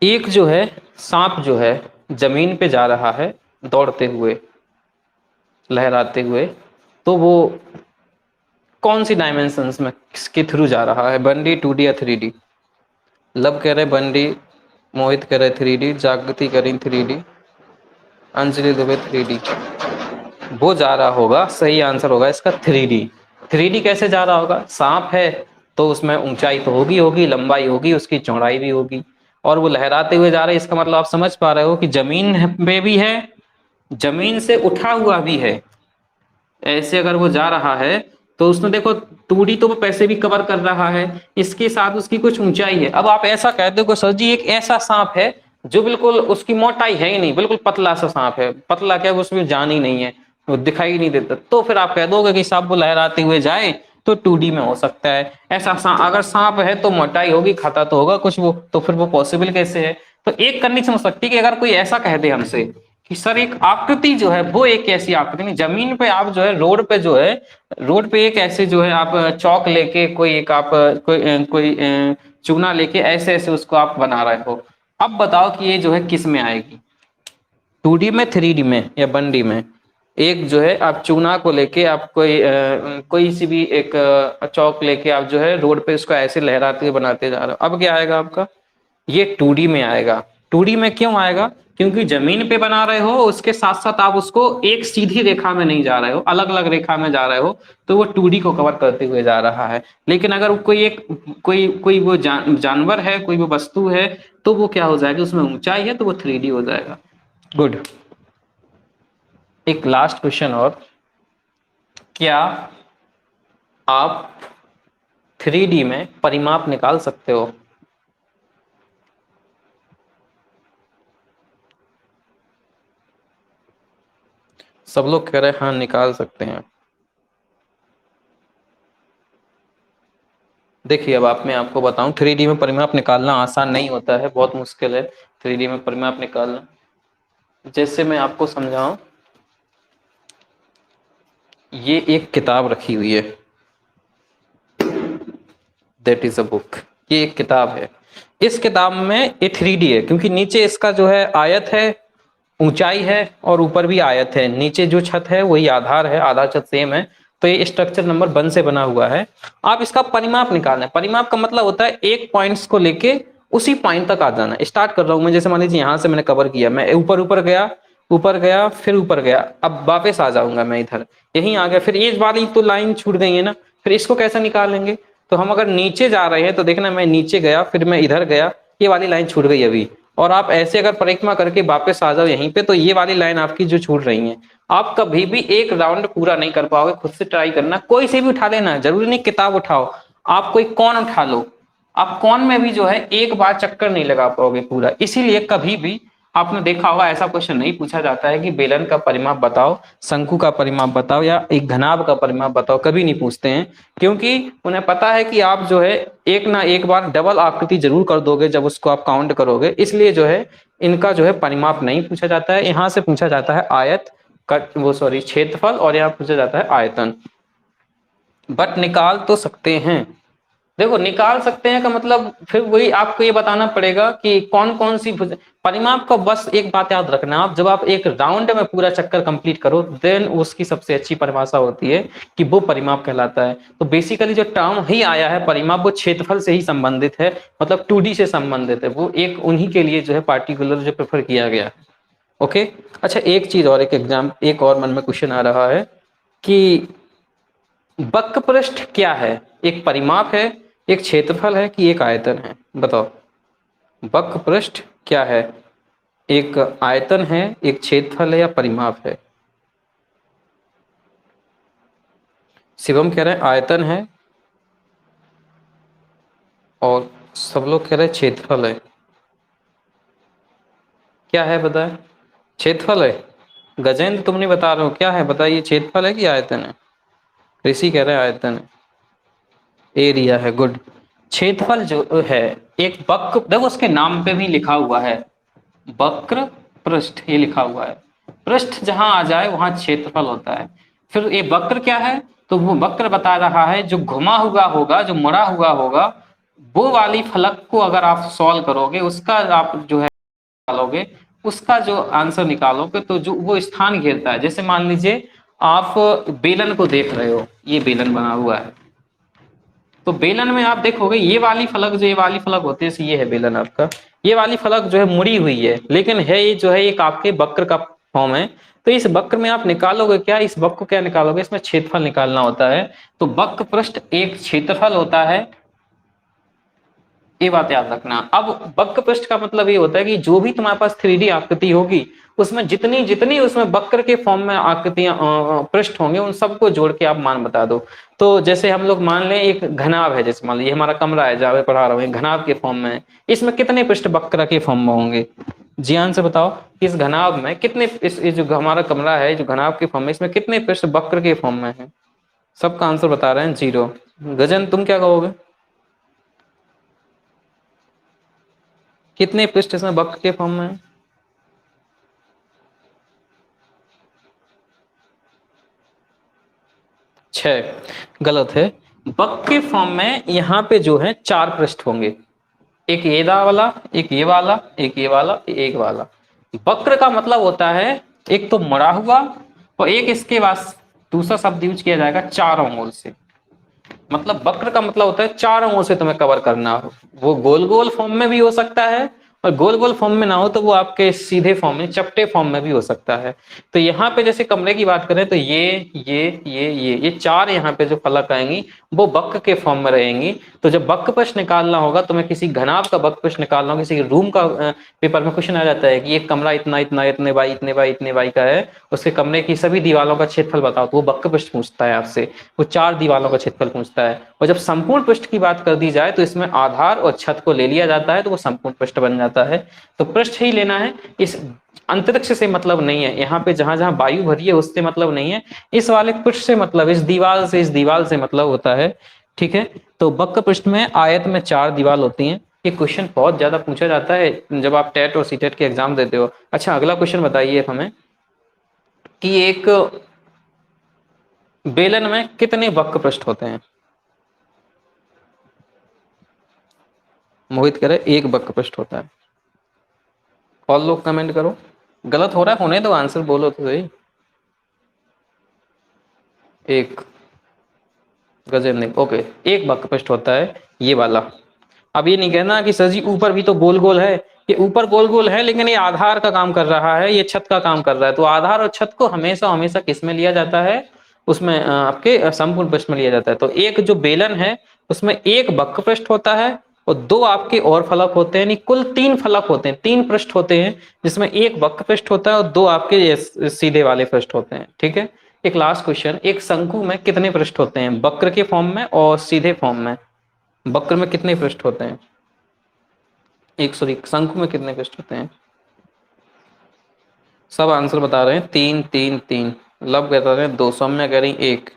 एक जो है सांप जो है जमीन पे जा रहा है, दौड़ते हुए, लहराते हुए, तो वो कौन सी डायमेंशंस में किसके थ्रू जा रहा है, 1D 2D या 3D। लब कह रहे 1D, मोहित कह रहे 3D, जागृति कह रही 3D, अंजलि दुबे 3D। वो जा रहा होगा, सही आंसर होगा इसका 3D। 3D कैसे जा रहा होगा, सांप है तो उसमें ऊंचाई तो होगी होगी, लंबाई होगी, उसकी चौड़ाई भी होगी, और वो लहराते हुए जा रहे हैं। इसका मतलब आप समझ पा रहे हो कि जमीन पे भी है, जमीन से उठा हुआ भी है। ऐसे अगर वो जा रहा है तो उसने देखो 2D तो वो पैसे भी कवर कर रहा है, इसके साथ उसकी कुछ ऊंचाई है। अब आप ऐसा कहते हो सर जी एक ऐसा सांप है जो बिल्कुल उसकी मोटाई है ही नहीं, बिल्कुल पतला सा सांप है, पतला क्या, उसमें जान ही नहीं है, वो दिखाई ही नहीं देता, तो फिर आप कह दोगे कि सांप वो लहराते हुए जाए तो 2D में हो सकता है। ऐसा सांप, अगर सांप है तो मोटाई होगी, खाता तो होगा कुछ वो, तो फिर वो पॉसिबल कैसे है। तो एक कंडीशन हो सकती है कि अगर कोई ऐसा कह दे हमसे कि सर एक आकृति जो है वो एक ऐसी आकृति नहीं, जमीन पे आप जो है रोड पे जो है, रोड पे एक ऐसे जो है आप चौक लेके कोई एक आप चूना लेके ऐसे ऐसे उसको आप बना रहे हो। अब बताओ कि ये जो है किस में आएगी, 2D में, 3D में या 1D में। एक जो है आप चूना को लेके आप कोई सी भी एक चौक लेके आप जो है रोड पे उसको ऐसे लहराते हुए बनाते जा रहे हो, अब क्या आएगा आपका, ये 2D में आएगा। 2D में क्यों आएगा, क्योंकि जमीन पे बना रहे हो, उसके साथ साथ आप उसको एक सीधी रेखा में नहीं जा रहे हो, अलग अलग रेखा में जा रहे हो, तो वो 2D को कवर करते हुए जा रहा है। लेकिन अगर कोई वो जानवर है, कोई वो वस्तु है, तो वो क्या हो जाएगा, उसमें ऊंचाई है तो वो 3D हो जाएगा। गुड। एक लास्ट क्वेश्चन और, क्या आप 3D में परिमाप निकाल सकते हो। सब लोग कह रहे हैं हाँ निकाल सकते हैं। देखिए अब मैं आपको बताऊं, 3D में परिमाप निकालना आसान नहीं होता है, बहुत मुश्किल है 3D में परिमाप निकालना। जैसे मैं आपको समझाऊं, ये एक किताब रखी हुई है, दैट इज अ बुक। ये एक किताब है, इस किताब में ये 3D है क्योंकि नीचे इसका जो है आयत है, ऊंचाई है, और ऊपर भी आयत है, नीचे जो छत है वही आधार है, आधार छत सेम है। तो ये स्ट्रक्चर नंबर 1 से बना हुआ है। आप इसका परिमाप निकालना है। परिमाप का मतलब होता है एक पॉइंट्स को लेके उसी पॉइंट तक आ जाना। स्टार्ट कर रहा हूं मैं, जैसे मान लीजिए यहां से मैंने कवर किया, मैं ऊपर ऊपर गया, ऊपर गया, फिर ऊपर गया, अब वापस आ जाऊंगा मैं इधर, यहीं आ गया, फिर ये वाली तो लाइन छूट गई है ना, फिर इसको कैसे निकालेंगे? तो हम अगर नीचे जा रहे हैं तो देखना, मैं नीचे गया, फिर मैं इधर गया, ये वाली लाइन छूट गई अभी, और आप ऐसे अगर परिक्रमा करके वापस आ जाओ यहीं पे, तो ये वाली लाइन आपकी जो छूट रही है, आप कभी भी एक राउंड पूरा नहीं कर पाओगे। खुद से ट्राई करना, कोई से भी उठा लेना, जरूरी नहीं किताब उठाओ, आप कोई कौन उठा लो, आप कौन में भी जो है एक बार चक्कर नहीं लगा पाओगे पूरा। इसीलिए कभी भी आपने देखा होगा ऐसा क्वेश्चन नहीं पूछा जाता है कि बेलन का परिमाप बताओ, शंकु का परिमाप बताओ, या एक घनाभ का परिमाप बताओ, कभी नहीं पूछते हैं, क्योंकि उन्हें पता है कि आप जो है एक ना एक बार डबल आकृति जरूर कर दोगे जब उसको आप काउंट करोगे। इसलिए जो है इनका जो है परिमाप नहीं पूछा जाता है। यहाँ से पूछा जाता है आयत का, वो सॉरी क्षेत्रफल, और यहाँ पूछा जाता है आयतन। बट निकाल तो सकते हैं। देखो निकाल सकते हैं का मतलब फिर वही आपको ये बताना पड़ेगा कि कौन कौन सी परिमाप का। बस एक बात याद रखना, आप जब आप एक राउंड में पूरा चक्कर कंप्लीट करो, देन उसकी सबसे अच्छी परिभाषा होती है कि वो परिमाप कहलाता है। तो बेसिकली जो टर्म ही आया है परिमाप, वो क्षेत्रफल से ही संबंधित है, मतलब 2D से संबंधित है, वो एक उन्हीं के लिए जो है पार्टिकुलर जो प्रेफर किया गया है। ओके। अच्छा एक चीज और, एक और मन में क्वेश्चन आ रहा है कि वक्र पृष्ठ क्या है? एक परिमाप है, एक क्षेत्रफल है, कि एक आयतन है? बताओ, वक्र पृष्ठ क्या है? एक आयतन है, एक क्षेत्रफल है, या परिमाप है? शिवम कह रहे हैं आयतन है, और सब लोग कह रहे हैं क्षेत्रफल है। क्या है बताए? क्षेत्रफल है। गजेंद्र तुम नहीं बता रहे हो, क्या है बताइए, क्षेत्रफल है कि आयतन है? ऋषि कह रहे हैं आयतन है, एरिया है। गुड। क्षेत्रफल जो है एक वक्र, देखो उसके नाम पे भी लिखा हुआ है वक्र पृष्ठ, ये लिखा हुआ है। पृष्ठ जहां आ जाए वहां क्षेत्रफल होता है। फिर ये वक्र क्या है? तो वो वक्र बता रहा है जो घुमा हुआ होगा, जो मुड़ा हुआ होगा, वो वाली फलक को अगर आप सॉल्व करोगे, उसका आप जो है निकालोगे, उसका जो आंसर निकालोगे, तो जो वो स्थान घेरता है। जैसे मान लीजिए आप बेलन को देख रहे हो, ये बेलन बना हुआ है, तो बेलन में आप देखोगे ये वाली फलक, जो ये वाली फलक होती है, ये है बेलन आपका, ये वाली फलक जो है मुड़ी हुई है, लेकिन है ये जो है एक आपके वक्र का फॉर्म है। तो इस वक्र में आप निकालोगे क्या? इस वक्र को क्या निकालोगे? इसमें क्षेत्रफल निकालना होता है। तो वक्र पृष्ठ एक क्षेत्रफल होता है, ये बात याद रखना। अब वक्र पृष्ठ का मतलब ये होता है कि जो भी तुम्हारे पास 3D आकृति होगी, उसमें जितनी जितनी उसमें वक्र के फॉर्म में आकृतियां पृष्ठ होंगे, उन सबको जोड़ के आप मान बता दो। तो जैसे हम लोग मान लें एक घनाभ है, जैसे मान लीजिए हमारा कमरा है जहाँ पे पढ़ा रहा हूँ, घनाभ के फॉर्म में है, इसमें कितने पृष्ठ वक्र के फॉर्म में होंगे? जियान से बताओ, इस घनाभ में कितने, इस जो हमारा कमरा है जो घनाभ के फॉर्म में, इसमें कितने पृष्ठ वक्र के फॉर्म में है? सबका आंसर बता रहे हैं 0। गजन तुम क्या कहोगे? कितने पृष्ठ इसमें वक्र के फॉर्म में है? 6। गलत है। वक्र के फॉर्म में यहाँ पे जो है 4 पृष्ठ होंगे, एक ये वाला, एक ये वाला, एक ये वाला, एक वाला। वक्र का मतलब होता है एक तो मुड़ा हुआ, और एक इसके बाद दूसरा शब्द यूज किया जाएगा 4 अंगुल से। मतलब वक्र का मतलब होता है 4 अंगों से तुम्हें कवर करना हो। वो गोल गोल फॉर्म में भी हो सकता है, और गोल गोल फॉर्म में ना हो तो वो आपके सीधे फॉर्म में, चपटे फॉर्म में भी हो सकता है। तो यहाँ पे जैसे कमरे की बात करें तो ये 4 यहाँ पे जो फलक आएंगी वो वक्र के फॉर्म में रहेंगी। तो जब वक्र पृष्ठ निकालना होगा, तुम्हें किसी घनाभ का वक्र पृष्ठ निकालना होगा, किसी रूम का पेपर में क्वेश्चन आ जाता है कि एक कमरा इतना इतना इतने बाई इतने बाई इतने बाई का है, उसके कमरे की सभी दीवारों का क्षेत्रफल बताओ, तो वो वक्र पृष्ठ पूछता है आपसे, वो 4 दीवारों का क्षेत्रफल पूछता है। और और जब संपूर्ण पृष्ठ की बात कर दी जाए तो इसमें आधार और छत को ले लिया जाता है तो वो संपूर्ण पृष्ठ बन जाता है। तो पृष्ठ ही लेना है, इस अंतरिक्ष से मतलब नहीं है, यहाँ पे जहां जहां वायु भरी है उससे मतलब नहीं है, इस वाले पृष्ठ से मतलब, इस दीवाल से मतलब होता है। ठीक है, तो वक्र पृष्ठ में आयत में 4 दीवार होती हैं। ये क्वेश्चन बहुत ज्यादा पूछा जाता है जब आप टेट और सीटेट के एग्जाम देते हो। अच्छा, अगला क्वेश्चन बताइए हमें कि एक बेलन में कितने वक्र पृष्ठ होते हैं? मोहित कह रहे एक वक्र पृष्ठ होता है। और लोग कमेंट करो, गलत हो रहा है होने दो, आंसर बोलो तो सही। एक, गजेंद्र ओके, एक वक्र पृष्ठ होता है ये वाला। अब ये नहीं कहना कि सर जी ऊपर भी तो गोल गोल है, ये ऊपर गोल गोल है लेकिन ये आधार का काम कर रहा है, ये छत का काम कर रहा है। तो आधार और छत को हमेशा हमेशा किस में लिया जाता है? उसमें आपके संपूर्ण पृष्ठ में लिया जाता है। तो एक जो बेलन है उसमें एक वक्र पृष्ठ होता है और 2 आपके और फलक होते हैं, नहीं कुल 3 फलक होते हैं, 3 पृष्ठ होते हैं, जिसमें एक वक्र पृष्ठ होता है और 2 आपके सीधे वाले पृष्ठ होते हैं। ठीक है, एक लास्ट क्वेश्चन, एक शंकु में कितने पृष्ठ होते हैं वक्र के फॉर्म में और सीधे फॉर्म में? वक्र में कितने पृष्ठ होते हैं? एक सॉरी, शंकु में कितने पृष्ठ होते हैं? सब आंसर बता रहे हैं 3 3 3। लव कहता रहे 2, सौम्या कह रही 1।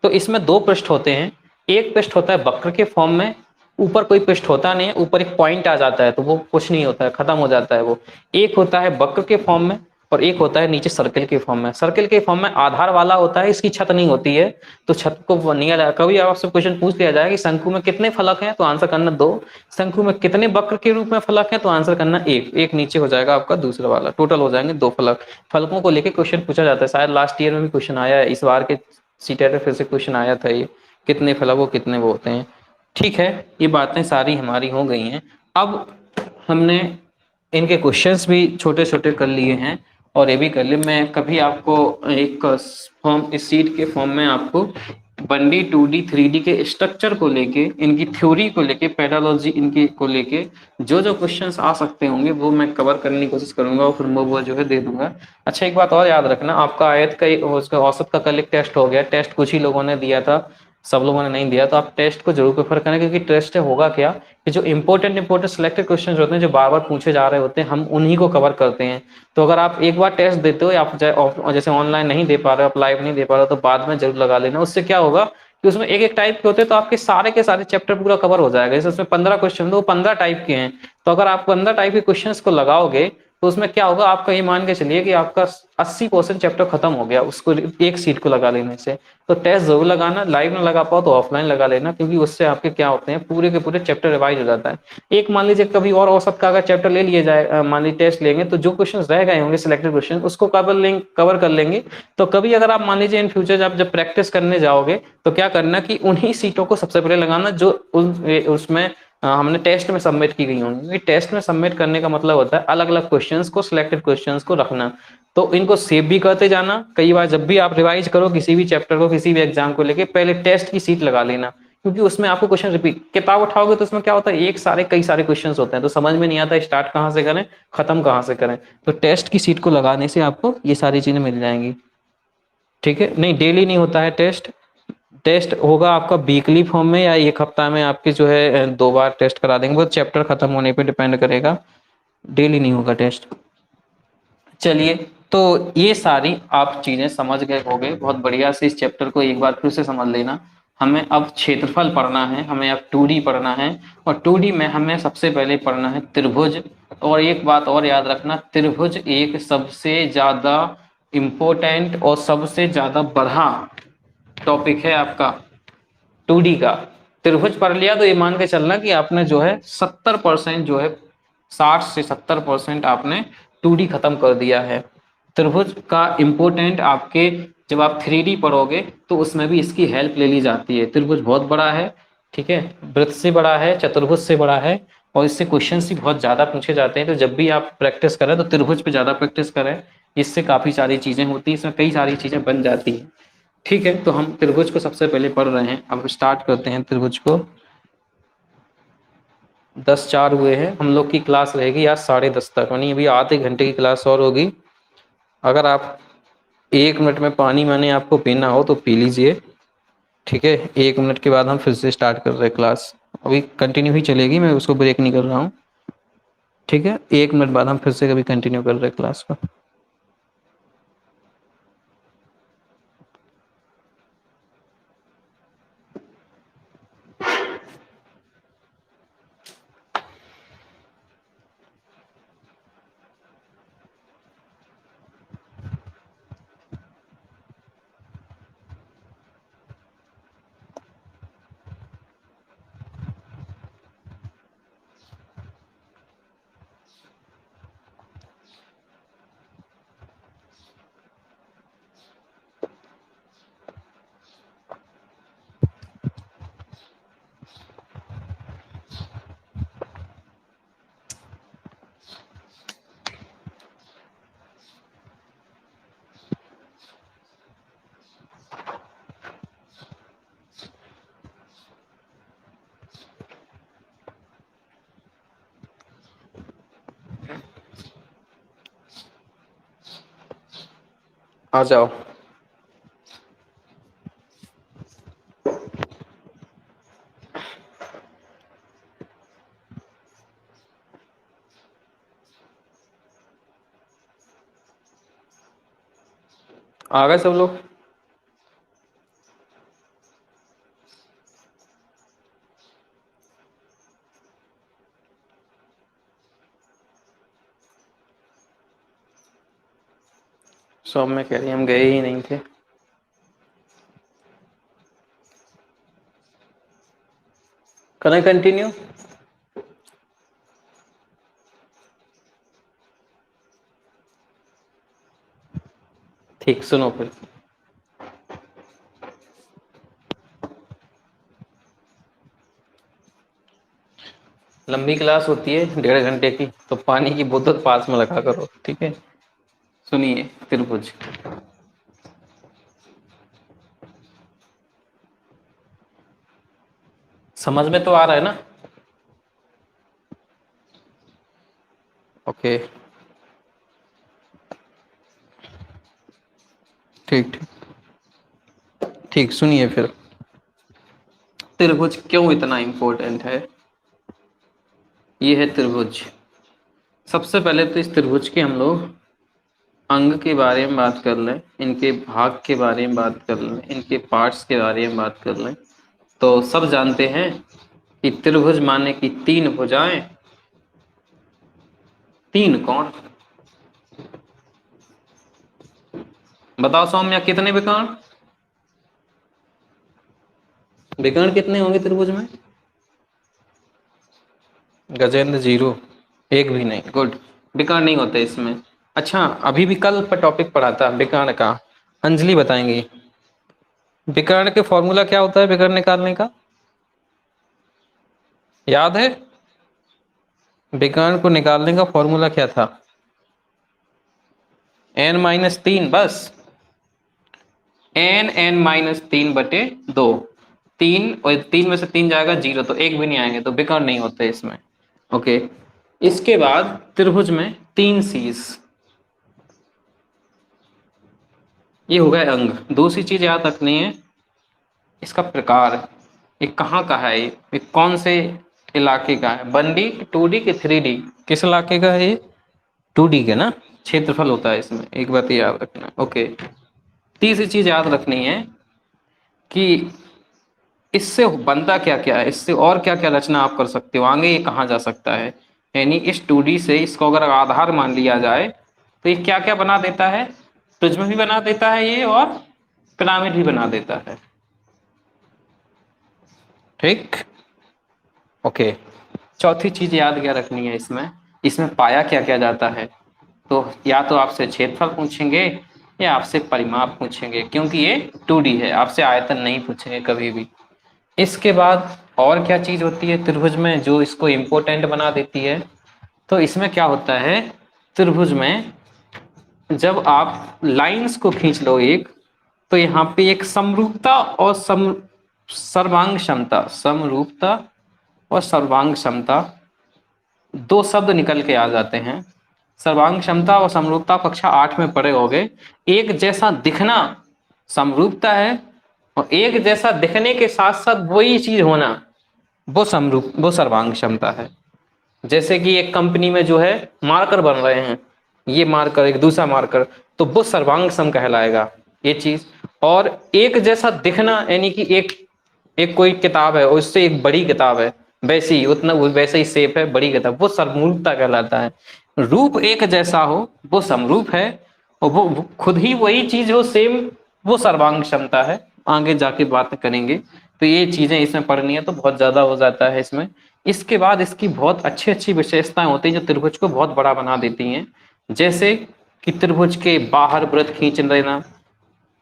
तो इसमें 2 पृष्ठ होते हैं, एक पृष्ठ होता है वक्र के फॉर्म में, ऊपर कोई पृष्ठ होता नहीं है, ऊपर एक पॉइंट आ जाता है तो वो कुछ नहीं होता है, खत्म हो जाता है वो। एक होता है वक्र के फॉर्म में और एक होता है नीचे सर्किल के फॉर्म में। सर्किल के फॉर्म में आधार वाला होता है, इसकी छत नहीं होती है, तो छत को नहीं लगा। कभी आपसे क्वेश्चन पूछ लिया जाए कि शंकु में कितने फलक हैं तो आंसर करना 2, शंकु में कितने वक्र के रूप में फलक हैं तो आंसर करना 1। एक नीचे हो जाएगा आपका दूसरा वाला, टोटल हो जाएंगे 2 फलक। फलकों को लेकर क्वेश्चन पूछा जाता है, शायद लास्ट ईयर में भी क्वेश्चन आया है, इस बार के सीटेट में फिर से क्वेश्चन आया था ये, कितने फलक वो कितने वो होते हैं। ठीक है, ये बातें सारी हमारी हो गई हैं। अब हमने इनके क्वेश्चंस भी छोटे छोटे कर लिए हैं और ये भी कर लिए। मैं कभी आपको एक फॉर्म, इस सीट के फॉर्म में आपको 1D 2D 3D के स्ट्रक्चर को लेके, इनकी थ्योरी को लेके, पेडालॉजी इनकी को लेके जो जो क्वेश्चंस आ सकते होंगे वो मैं कवर करने की कोशिश करूंगा और फिर मैं वो जो है दे दूंगा। अच्छा, एक बात और याद रखना, आपका आयत का उसका औसत का कल एक टेस्ट हो गया, टेस्ट कुछ ही लोगों ने दिया था, सब लोगों ने नहीं दिया, तो आप टेस्ट को जरूर प्रेफर करें, क्योंकि टेस्ट से होगा क्या कि जो इंपॉर्टेंट सिलेक्टेड क्वेश्चंस होते हैं जो बार बार पूछे जा रहे होते हैं, हम उन्हीं को कवर करते हैं। तो अगर आप एक बार टेस्ट देते हो, आप जैसे ऑनलाइन नहीं दे पा रहे हो, आप लाइव नहीं दे पा रहे हो, तो बाद में जरूर लगा लेना। उससे क्या होगा कि उसमें एक एक टाइप के होते हैं तो आपके सारे के सारे चैप्टर पूरा कवर हो जाएगा। जैसे उसमें 15 क्वेश्चन तो वो 15 टाइप के हैं, तो अगर आप 15 टाइप के क्वेश्चंस को लगाओगे तो उसमें क्या होगा, आपका ये मान के चलिए कि आपका 80% चैप्टर खत्म हो गया उसको एक सीट को लगा लेने से। तो टेस्ट जरूर लगाना, लाइव ना लगा पाओ तो ऑफलाइन लगा लेना, क्योंकि उससे आपके क्या होते हैं पूरे के पूरे चैप्टर रिवाइज हो जाता है। एक मान लीजिए कभी और औसत का अगर चैप्टर ले लिए जाए, मान लीजिए टेस्ट लेंगे तो जो क्वेश्चन रह गए होंगे सिलेक्टेड क्वेश्चन उसको कवर कर लेंगे। तो कभी अगर आप मान लीजिए इन फ्यूचर आप जब प्रैक्टिस करने जाओगे तो क्या करना कि उन्हीं सीटों को सबसे पहले लगाना जो उसमें हमने टेस्ट में सबमिट की गई होंगी, क्योंकि टेस्ट में सबमिट करने का मतलब होता है अलग अलग क्वेश्चंस को, सिलेक्टेड क्वेश्चंस को रखना। तो इनको सेव भी करते जाना, कई बार जब भी आप रिवाइज करो किसी भी चैप्टर को, किसी भी एग्जाम को लेके, पहले टेस्ट की सीट लगा लेना, क्योंकि उसमें आपको क्वेश्चन रिपीट, किताब उठाओगे तो उसमें क्या होता है कई सारे क्वेश्चंस होते हैं तो समझ में नहीं आता स्टार्ट कहाँ से करें खत्म कहाँ से करें। तो टेस्ट की सीट को लगाने से आपको ये सारी चीजें मिल जाएंगी। ठीक है, नहीं डेली नहीं होता है टेस्ट, टेस्ट होगा आपका वीकली फॉर्म में या एक हफ्ता में आपके जो है 2 बार टेस्ट करा देंगे, वो चैप्टर खत्म होने पे डिपेंड करेगा, डेली नहीं होगा टेस्ट। चलिए, तो ये सारी आप चीजें समझ गए होंगे, बहुत बढ़िया से इस चैप्टर को एक बार फिर से समझ लेना। हमें अब क्षेत्रफल पढ़ना है, हमें अब 2D पढ़ना है, और 2D में हमें सबसे पहले पढ़ना है त्रिभुज। और एक बात और याद रखना, त्रिभुज एक सबसे ज्यादा इम्पोर्टेंट और सबसे ज्यादा बड़ा टॉपिक है आपका 2D का। त्रिभुज पढ़ लिया तो ये मान के चलना कि आपने जो है 70% जो है 60 से 70% आपने 2D खत्म कर दिया है। त्रिभुज का इम्पोर्टेंट आपके जब आप 3D पढ़ोगे तो उसमें भी इसकी हेल्प ले ली जाती है। त्रिभुज बहुत बड़ा है, ठीक है, वृत्त से बड़ा है, चतुर्भुज से बड़ा है, और इससे क्वेश्चन भी बहुत ज्यादा पूछे जाते हैं। तो जब भी आप प्रैक्टिस करें तो त्रिभुज पे ज्यादा प्रैक्टिस करें, इससे काफी सारी चीजें होती है, इसमें कई सारी चीजें बन जाती हैं। ठीक है, तो हम त्रिभुज को सबसे पहले पढ़ रहे हैं, अब स्टार्ट करते हैं त्रिभुज को। 10:04 हुए हैं, हम लोग की क्लास रहेगी आज 10:30 तक, यानी अभी आधे घंटे की क्लास और होगी। अगर आप 1 मिनट में पानी मैंने आपको पीना हो तो पी लीजिए, ठीक है, 1 मिनट के बाद हम फिर से स्टार्ट कर रहे हैं क्लास। अभी कंटिन्यू ही चलेगी, मैं उसको ब्रेक नहीं कर रहा हूँ। ठीक है, 1 मिनट बाद हम फिर से कभी कंटिन्यू कर रहे हैं क्लास को। आ जाओ। आ गए सब लोग? सब में कह रही हम गए ही नहीं थे। करें कंटिन्यू? ठीक, सुनो फिर। लंबी क्लास होती है 1.5 घंटे की, तो पानी की बोतल पास में रखा करो, ठीक है। सुनिए, त्रिभुज। समझ में तो आ रहा है ना? ओके, ठीक ठीक ठीक। सुनिए फिर, त्रिभुज क्यों इतना इंपॉर्टेंट है। ये है त्रिभुज। सबसे पहले तो इस त्रिभुज के हम लोग अंग के बारे में बात कर लें, इनके भाग के बारे में बात कर लें, इनके पार्ट्स के बारे में बात कर लें। तो सब जानते हैं कि त्रिभुज माने कि 3 भुजाएं, 3 कोण। बताओ सौम्या, कितने विकर्ण? विकर्ण कितने होंगे त्रिभुज में? गजेंद्र 0, एक भी नहीं। गुड, विकर्ण नहीं होते इसमें। अच्छा, अभी भी कल पर टॉपिक पढ़ा था विकर्ण का, अंजलि बताएंगी। विकर्ण के फॉर्मूला क्या होता है विकर्ण निकालने का, याद है? विकर्ण को निकालने का फॉर्मूला क्या था? n-3, बस। n(n-3/2)। 3 और 3 में से 3 जाएगा 0, तो एक भी नहीं आएंगे, तो विकर्ण नहीं होते इसमें। ओके, इसके बाद त्रिभुज में 3 शीर्ष, ये हो गए अंग। दूसरी चीज याद रखनी है, इसका प्रकार। ये कहाँ का है, ये कौन से इलाके का है? 1D, 2D के 3D? किस इलाके का है ये? 2D के ना। क्षेत्रफल होता है इसमें, एक बात याद रखना। ओके, तीसरी चीज याद रखनी है कि इससे बनता क्या क्या है, इससे और क्या क्या रचना आप कर सकते हो, आगे ये कहाँ जा सकता है। यानी इस 2D से इसको अगर आधार मान लिया जाए तो ये क्या क्या बना देता है? प्रिज्म भी बना देता है ये, और पिरामिड भी बना देता है। ठीक, ओके। चौथी चीज याद क्या रखनी है इसमें, इसमें पाया क्या क्या जाता है। तो या तो आपसे क्षेत्रफल पूछेंगे या आपसे परिमाप पूछेंगे, क्योंकि ये 2D है, आपसे आयतन नहीं पूछेंगे कभी भी। इसके बाद और क्या चीज होती है त्रिभुज में जो इसको इम्पोर्टेंट बना देती है? तो इसमें क्या होता है, त्रिभुज में जब आप लाइंस को खींच लो एक, तो यहाँ पे एक समरूपता और सर्वांग क्षमता, समरूपता और सर्वांग क्षमता, 2 शब्द निकल के आ जाते हैं। सर्वांग क्षमता और समरूपता कक्षा 8 में पढ़े होगे। एक जैसा दिखना समरूपता है, और एक जैसा दिखने के साथ साथ वही चीज होना, वो समरूप, वो सर्वांग क्षमता है। जैसे कि एक कंपनी में जो है मार्कर बन रहे हैं, ये मार्कर एक दूसरा मार्कर, तो वो सर्वांग सम कहलाएगा ये चीज। और एक जैसा दिखना यानी कि एक एक कोई किताब है और उससे एक बड़ी किताब है, वैसे ही उतना वैसे ही शेप है बड़ी किताब, वो समरूपता कहलाता है। रूप एक जैसा हो वो समरूप है, और वो खुद ही वही चीज हो सेम, वो सर्वांग क्षमता है। आगे जाके बात करेंगे। तो ये चीजें इसमें पढ़नी है तो बहुत ज्यादा हो जाता है इसमें। इसके बाद इसकी बहुत अच्छी अच्छी विशेषताएं होती हैं जो त्रिभुज को बहुत बड़ा बना देती हैं। जैसे कि त्रिभुज के बाहर वृत्त खींच देना,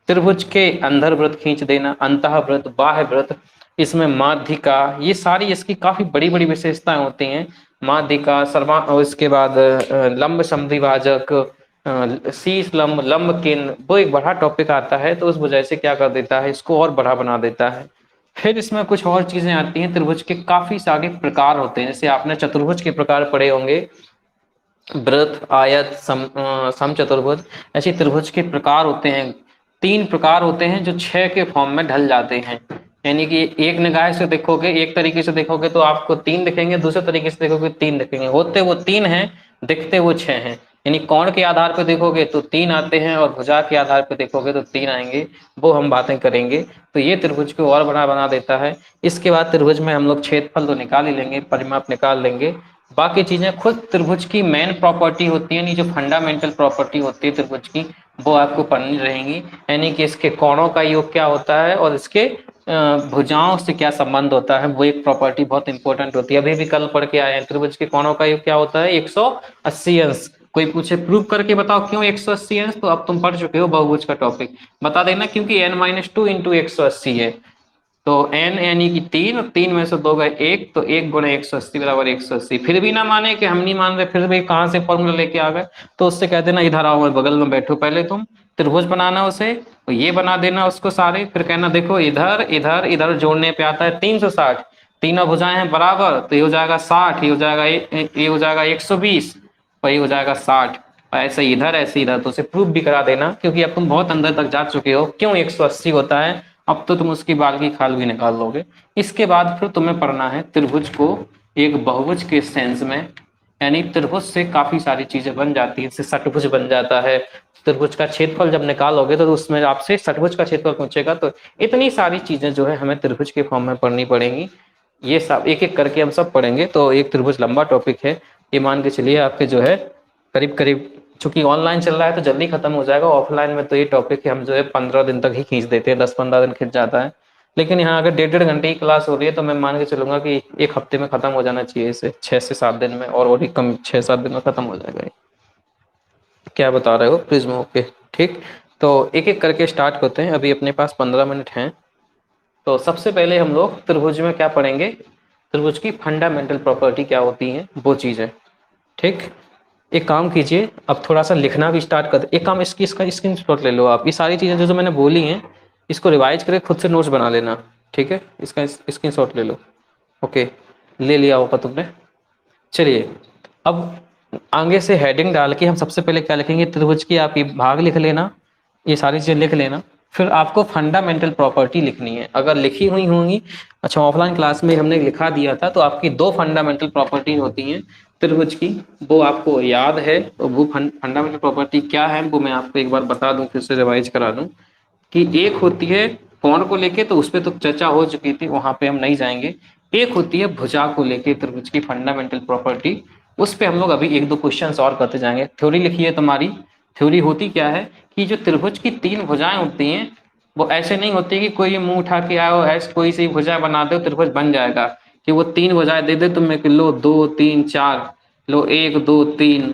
त्रिभुज के अंदर वृत्त खींच देना, अंतः वृत्त, बाह्य वृत्त, इसमें माध्यिका, ये सारी इसकी काफी बड़ी बड़ी विशेषताएं होती हैं। माध्यिका, सर्वा, और इसके बाद लंब समद्विभाजक, शीर्ष लंब, लंब केंद्र, वो एक बड़ा टॉपिक आता है, तो उस वजह से क्या कर देता है इसको और बड़ा बना देता है। फिर इसमें कुछ और चीजें आती हैं, त्रिभुज के काफी सारे प्रकार होते हैं, जैसे आपने चतुर्भुज के प्रकार पढ़े होंगे, वृत्त, आयत, समचतुर्भुज, ऐसे त्रिभुज के प्रकार होते हैं। 3 प्रकार होते हैं जो 6 के फॉर्म में ढल जाते हैं। यानी कि एक निगाह से देखोगे, एक तरीके से देखोगे तो आपको 3 दिखेंगे, दूसरे तरीके से देखोगे 3 दिखेंगे, होते वो 3 हैं, दिखते वो 6 हैं। यानी कोण के आधार पर देखोगे तो 3 आते हैं, और भुजा के आधार पर देखोगे तो 3 आएंगे, वो हम बातें करेंगे। तो ये त्रिभुज को और बड़ा बना देता है। इसके बाद त्रिभुज में हम लोग क्षेत्रफल तो निकाल ही लेंगे, परिमाप निकाल लेंगे, बाकी चीजें खुद त्रिभुज की मेन प्रॉपर्टी होती है, नहीं जो फंडामेंटल प्रॉपर्टी होती है त्रिभुज की, वो आपको पढ़नी रहेंगी। यानी कि इसके कोणों का योग क्या होता है और इसके भुजाओं से क्या संबंध होता है, वो एक प्रॉपर्टी बहुत इंपॉर्टेंट होती है। अभी भी कल पढ़ के आए हैं, त्रिभुज के कोणों का योग क्या होता है, 180 अंश। कोई पूछे प्रूव करके बताओ क्यों 180 अंश, तो अब तुम पढ़ चुके हो बहुभुज का टॉपिक, बता देना क्योंकि n-2 इंटू 180 है। तो n यानी कि 3, 3 में से 2 गए 1, तो 1 गुणे 180 बराबर 180। फिर भी ना माने कि हम नहीं मान रहे, फिर भी कहाँ से फॉर्मूला लेके आ गए, तो उससे कह देना इधर आओ और बगल में बैठो, पहले तुम त्रिभुज बनाना उसे, तो ये बना देना उसको सारे, फिर कहना देखो इधर इधर इधर जोड़ने पे आता है 360, तीनों भुजाएं हैं बराबर, तो ये हो जाएगा 60, ये हो जाएगा ये हो जाएगा 120, और ये हो जाएगा 60। ऐसे इधर ऐसे इधर, तो उसे प्रूफ भी करा देना, क्योंकि अब तुम बहुत अंदर तक जा चुके हो क्यों 180 होता है, अब तो तुम उसकी बाल की खाल भी निकाल लोगे। इसके बाद फिर तुम्हें पढ़ना है त्रिभुज को एक बहुभुज के सेंस में, यानी त्रिभुज से काफी सारी चीजें बन जाती है, इससे षटभुज बन जाता है। त्रिभुज का क्षेत्रफल जब निकालोगे तो उसमें आपसे षटभुज का क्षेत्रफल पूछेगा, तो इतनी सारी चीजें जो है हमें त्रिभुज के फॉर्म में पढ़नी पड़ेंगी। ये सब एक एक करके हम सब पढ़ेंगे, तो एक त्रिभुज लंबा टॉपिक है, ये मान के चलिए आपके जो है करीब करीब, चूंकि ऑनलाइन चल रहा है तो जल्दी खत्म हो जाएगा, ऑफलाइन में तो ये टॉपिक हम जो है 15 दिन तक ही खींच देते हैं, 10-15 दिन खींच जाता है। लेकिन यहाँ अगर 1.5-1.5 घंटे की क्लास हो रही है तो मैं मान के चलूंगा कि 1 हफ्ते में खत्म हो जाना चाहिए, इसे 6 से 7 दिन में, और भी कम 6-7 दिन में खत्म हो जाएगा। क्या बता रहे हो प्रिज्म? ओके ठीक। तो एक एक करके स्टार्ट करते हैं, अभी अपने पास 15 मिनट हैं। तो सबसे पहले हम लोग त्रिभुज में क्या पढ़ेंगे, त्रिभुज की फंडामेंटल प्रॉपर्टी क्या होती है वो चीज है। ठीक, एक काम कीजिए, अब थोड़ा सा लिखना भी स्टार्ट कर, एक काम इसका स्क्रीनशॉट ले लो आप, ये सारी चीजें जो मैंने बोली हैं इसको रिवाइज करके खुद से नोट्स बना लेना, ठीक है, इसका स्क्रीनशॉट ले लो। ओके, ले लिया होगा तुमने। चलिए अब आगे से हेडिंग डाल के हम सबसे पहले क्या लिखेंगे, त्रिभुज की आप ये भाग लिख लेना, ये सारी चीजें लिख लेना, फिर आपको फंडामेंटल प्रॉपर्टी लिखनी है, अगर लिखी हुई होंगी, अच्छा ऑफलाइन क्लास में हमने लिखा दिया था, तो आपकी 2 फंडामेंटल प्रॉपर्टी होती हैं त्रिभुज की, वो आपको याद है, तो वो फंडामेंटल प्रॉपर्टी क्या है वो मैं आपको एक बार बता दूं, फिर से रिवाइज करा दूं, कि एक होती है कोण को लेके, तो उस पर तो चर्चा हो चुकी थी, वहां पे हम नहीं जाएंगे। एक होती है भुजा को लेके त्रिभुज की फंडामेंटल प्रॉपर्टी, उस पे हम लोग अभी 1-2 क्वेश्चंस और करते जाएंगे। थ्योरी लिखी है तुम्हारी, थ्योरी होती क्या है कि जो त्रिभुज की 3 भुजाएं होती हैं वो ऐसे नहीं होती कि कोई मुंह उठा के आओ ऐसे कोई सी भुजा बना दो त्रिभुज बन जाएगा, कि वो 3 भुजाएं दे दे तुम्हें, लो 2 3 4, लो 1 2 3,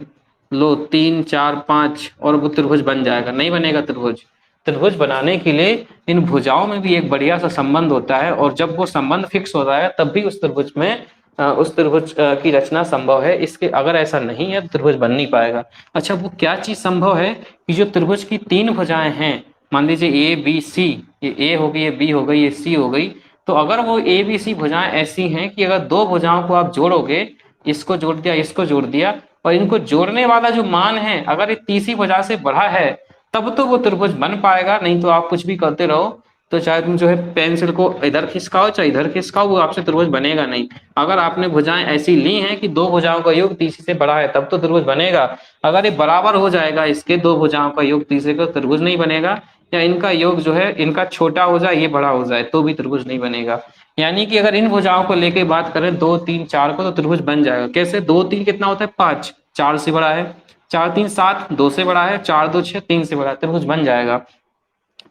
लो 3 4 5, और वो त्रिभुज बन जाएगा, नहीं बनेगा त्रिभुज। त्रिभुज बनाने के लिए इन भुजाओं में भी एक बढ़िया सा संबंध होता है, और जब वो संबंध फिक्स होता है तब भी उस त्रिभुज में उस त्रिभुज की रचना संभव है, इसके अगर ऐसा नहीं है तो त्रिभुज बन नहीं पाएगा। अच्छा वो क्या चीज संभव है कि जो त्रिभुज की 3 भुजाएं हैं, मान लीजिए ए बी सी, ये ए हो गई, ये बी हो गई, ये सी हो गई, तो अगर वो ए बी सी भुजाएं ऐसी हैं कि अगर 2 भुजाओं को आप जोड़ोगे, इसको जोड़ दिया इसको जोड़ दिया, और इनको जोड़ने वाला जो मान है अगर ये तीसरी भुजा से बढ़ा है, तब तो वो त्रिभुज बन पाएगा, नहीं तो आप कुछ भी करते रहो तो चाहे तुम जो है पेंसिल को इधर खिसकाओ चाहे इधर खिसकाओ, वो आपसे त्रिभुज बनेगा नहीं। अगर आपने भुजाएं ऐसी ली हैं कि दो भुजाओं का योग तीसरे से बड़ा है तब तो त्रिभुज बनेगा। अगर ये बराबर हो जाएगा, इसके दो भुजाओं का योग तीसरे का, त्रिभुज नहीं बनेगा। या इनका योग जो है इनका छोटा हो जाए ये बड़ा हो जाए तो भी त्रिभुज नहीं बनेगा। यानी कि अगर इन भुजाओं को लेके बात करें 2 3 4 को, तो त्रिभुज बन जाएगा। कैसे? 2 3 कितना होता है? 5, 4 से बड़ा है। 4 3 7, 2 से बड़ा है। 4 2 6, 3 से बड़ा है, त्रिभुज बन जाएगा।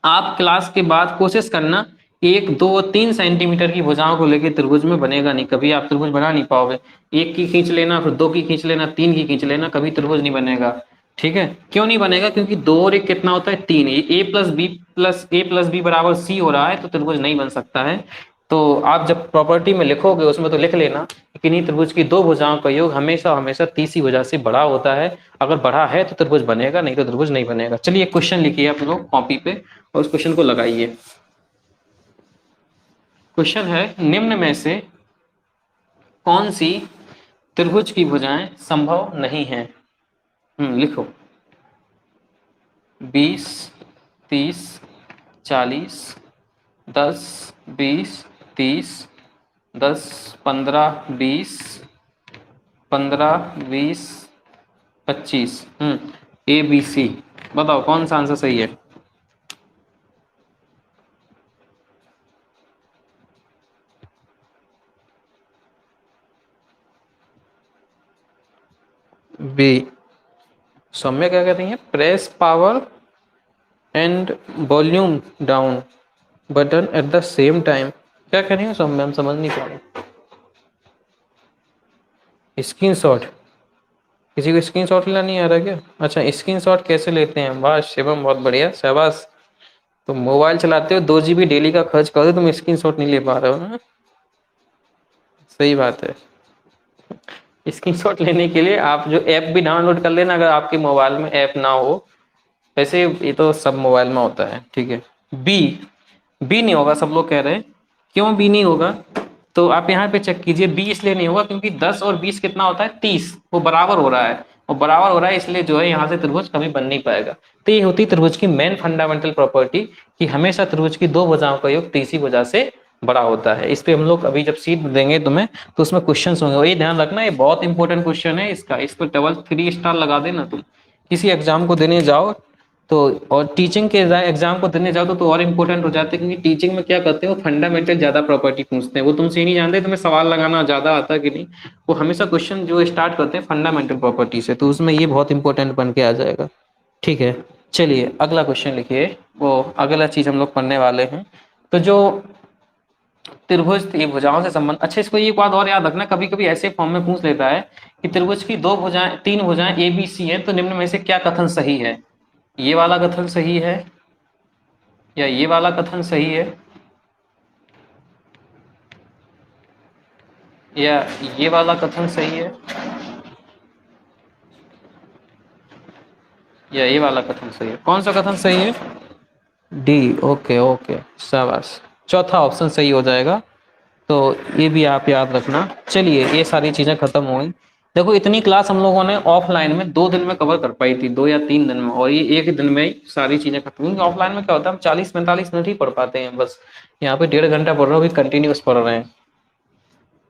आप क्लास के बाद कोशिश करना, 1 2 3 सेंटीमीटर की भुजाओं को लेकर त्रिभुज में बनेगा नहीं, कभी आप त्रिभुज बना नहीं पाओगे। 1 की खींच लेना, फिर 2 की खींच लेना, 3 की खींच लेना, कभी त्रिभुज नहीं बनेगा। ठीक है? क्यों नहीं बनेगा? क्योंकि 2 और 1 कितना होता है? 3। ए प्लस बी बराबर सी हो रहा है, तो त्रिभुज नहीं बन सकता है। तो आप जब प्रॉपर्टी में लिखोगे उसमें तो लिख लेना कि किन्हीं त्रिभुज की दो भुजाओं का योग हमेशा हमेशा तीसरी भुजा से बड़ा होता है। अगर बड़ा है तो त्रिभुज बनेगा, नहीं तो त्रिभुज नहीं बनेगा। चलिए क्वेश्चन लिखिए आप लोग कॉपी पे और उस क्वेश्चन को लगाइए। क्वेश्चन है, निम्न में से कौन सी त्रिभुज की भुजाएं संभव नहीं है? लिखो। 20 30 40, 10 20 30, 10 15 20, 15 20 25। ए बी सी, बताओ कौन सा आंसर सही है? बी। सौम्य क्या कहती हैं? Press power and volume down button at the same time. क्या कह रही हो सौम्य? हम समझ नहीं पा रहे। स्क्रीनशॉट? किसी को स्क्रीनशॉट लेना नहीं आ रहा क्या? अच्छा, स्क्रीनशॉट कैसे लेते हैं? वाह शिवम, बहुत बढ़िया, शाबाश। तुम मोबाइल चलाते हो, 2 GB डेली का खर्च कर दो, तुम स्क्रीनशॉट नहीं ले पा रहे हो ना? सही बात है। स्क्रीनशॉट लेने के लिए आप जो ऐप भी डाउनलोड कर लेना, अगर आपके मोबाइल में ऐप ना हो। वैसे ये तो सब मोबाइल में होता है। ठीक है। बी। बी नहीं होगा, सब लोग कह रहे हैं। क्यों बी नहीं होगा? तो आप यहाँ पे चेक कीजिए, बी इसलिए नहीं होगा क्योंकि 10 और 20 कितना होता है? 30। वो बराबर हो रहा है, और बराबर हो रहा है इसलिए जो है यहाँ से त्रिभुज कभी बन नहीं पाएगा। तो ये होती त्रिभुज की मेन फंडामेंटल प्रॉपर्टी कि हमेशा त्रिभुज की दो भुजाओं का योग तीसरी भुजा से बड़ा होता है। इस पे हम लोग अभी जब सीट देंगे तुम्हें तो उसमें क्वेश्चन होंगे, और ये ध्यान रखना, ये बहुत इंपॉर्टेंट क्वेश्चन है इसका। इस पर डबल 3 स्टार लगा देना तुम। किसी एग्जाम को देने जाओ तो, और टीचिंग के एग्जाम को देने जाओ तो और इम्पोर्टेंट हो जाते हैं, क्योंकि टीचिंग में क्या करते हैं, वो फंडामेंटल ज्यादा प्रॉपर्टी पूछते हैं। वो तुमसे ये नहीं जानते तुम्हें सवाल लगाना ज्यादा आता कि नहीं। वो हमेशा क्वेश्चन जो स्टार्ट करते हैं फंडामेंटल प्रॉपर्टी से, तो उसमें ये बहुत इंपॉर्टेंट बन के आ जाएगा। ठीक है, चलिए अगला क्वेश्चन लिखिए। वो अगला चीज हम लोग पढ़ने वाले हैं। तो जो त्रिभुज ये भुजाओं से संबंध, अच्छा इसको एक बात और याद रखना, कभी कभी ऐसे फॉर्म में पूछ लेता है कि त्रिभुज की दो भुजाएं, तीन भुजाएं ए बी सी है, तो निम्न में से क्या कथन सही है? ये वाला कथन सही है या ये वाला कथन सही है या ये वाला कथन सही है या ये वाला कथन सही है? कौन सा कथन सही है? डी। ओके ओके, शाबाश। चौथा ऑप्शन सही हो जाएगा। तो ये भी आप याद रखना। चलिए ये सारी चीजें खत्म हो गई। देखो इतनी क्लास हम लोगों ने ऑफलाइन में 2 दिन में कवर कर पाई थी, 2 या 3 दिन में, और ये एक दिन में ही सारी चीजें खत्म हुई। ऑफलाइन में क्या होता है, हम 40 45 मिनट ही पढ़ पाते हैं बस। यहाँ पे 1.5 घंटा पढ़ रहे हो, कंटिन्यूस पढ़ रहे हैं।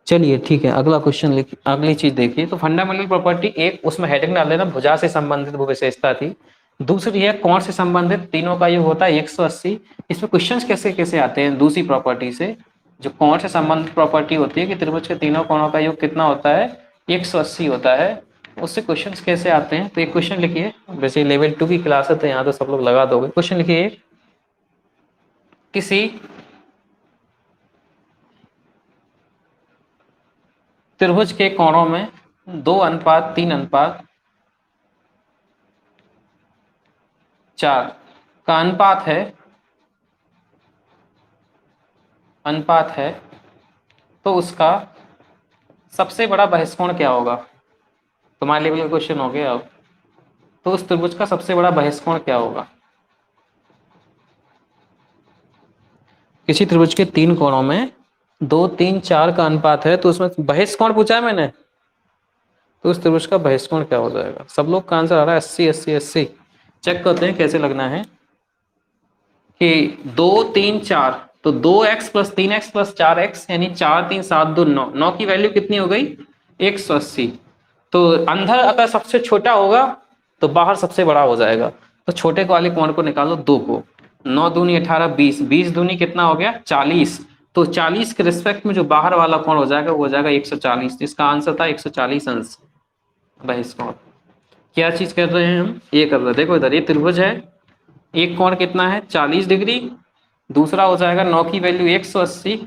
चलिए ठीक है, अगला क्वेश्चन लिखिए, अगली चीज देखिए। तो फंडामेंटल प्रॉपर्टी एक, उसमें हेडिंग डाल देना, भुजा से संबंधित वो विशेषता थी। दूसरी है कोण से संबंधित तीनों का योग होता है 180। इसमें क्वेश्चंस कैसे कैसे आते हैं दूसरी प्रॉपर्टी से? जो कोण से संबंधित प्रॉपर्टी होती है कि त्रिभुज के तीनों कोणों का योग कितना होता है? 180 होता है। उससे क्वेश्चंस कैसे आते हैं? तो एक क्वेश्चन लिखिए। वैसे लेवल 2 की क्लास है तो यहाँ तो सब लोग लगा दोगे। क्वेश्चन लिखिए, किसी त्रिभुज के कोणों में 2:3:4 का अनुपात है, तो उसका सबसे बड़ा बहिष्कोण क्या होगा? तुम्हारे लेवल का क्वेश्चन हो गया अब। तो उस त्रिभुज का सबसे बड़ा बहिष्कोण क्या होगा? किसी त्रिभुज के 3 कोणों में 2:3:4 का अनुपात है, तो उसमें बहिष्कोण पूछा है मैंने, तो उस त्रिभुज का बहिष्कोण क्या हो जाएगा? सब लोग का आंसर आ रहा है 80 80 80। चेक करते हैं कैसे लगना है। कि 2 3 4, तो 2x plus 3x plus 4x यानी 4 3 7 2 9, 9 की वैल्यू कितनी हो गई 180। तो अंदर अगर सबसे छोटा होगा तो बाहर सबसे बड़ा हो जाएगा। तो छोटे वाले कोण को निकालो 2 को, 9 दूनी 18 20, 20 दूनी कितना हो गया 40। तो 40 के रिस्पेक्ट में जो बाहर वाला कोण हो जाएगा वो हो जाएगा 140। इसका आंसर था 140 अंश बहिष कोण। क्या चीज कर रहे हैं हम, ये कर रहे हैं, देखो इधर ये त्रिभुज है, एक कोण कितना है 40 डिग्री, दूसरा हो जाएगा 9 की वैल्यू 180,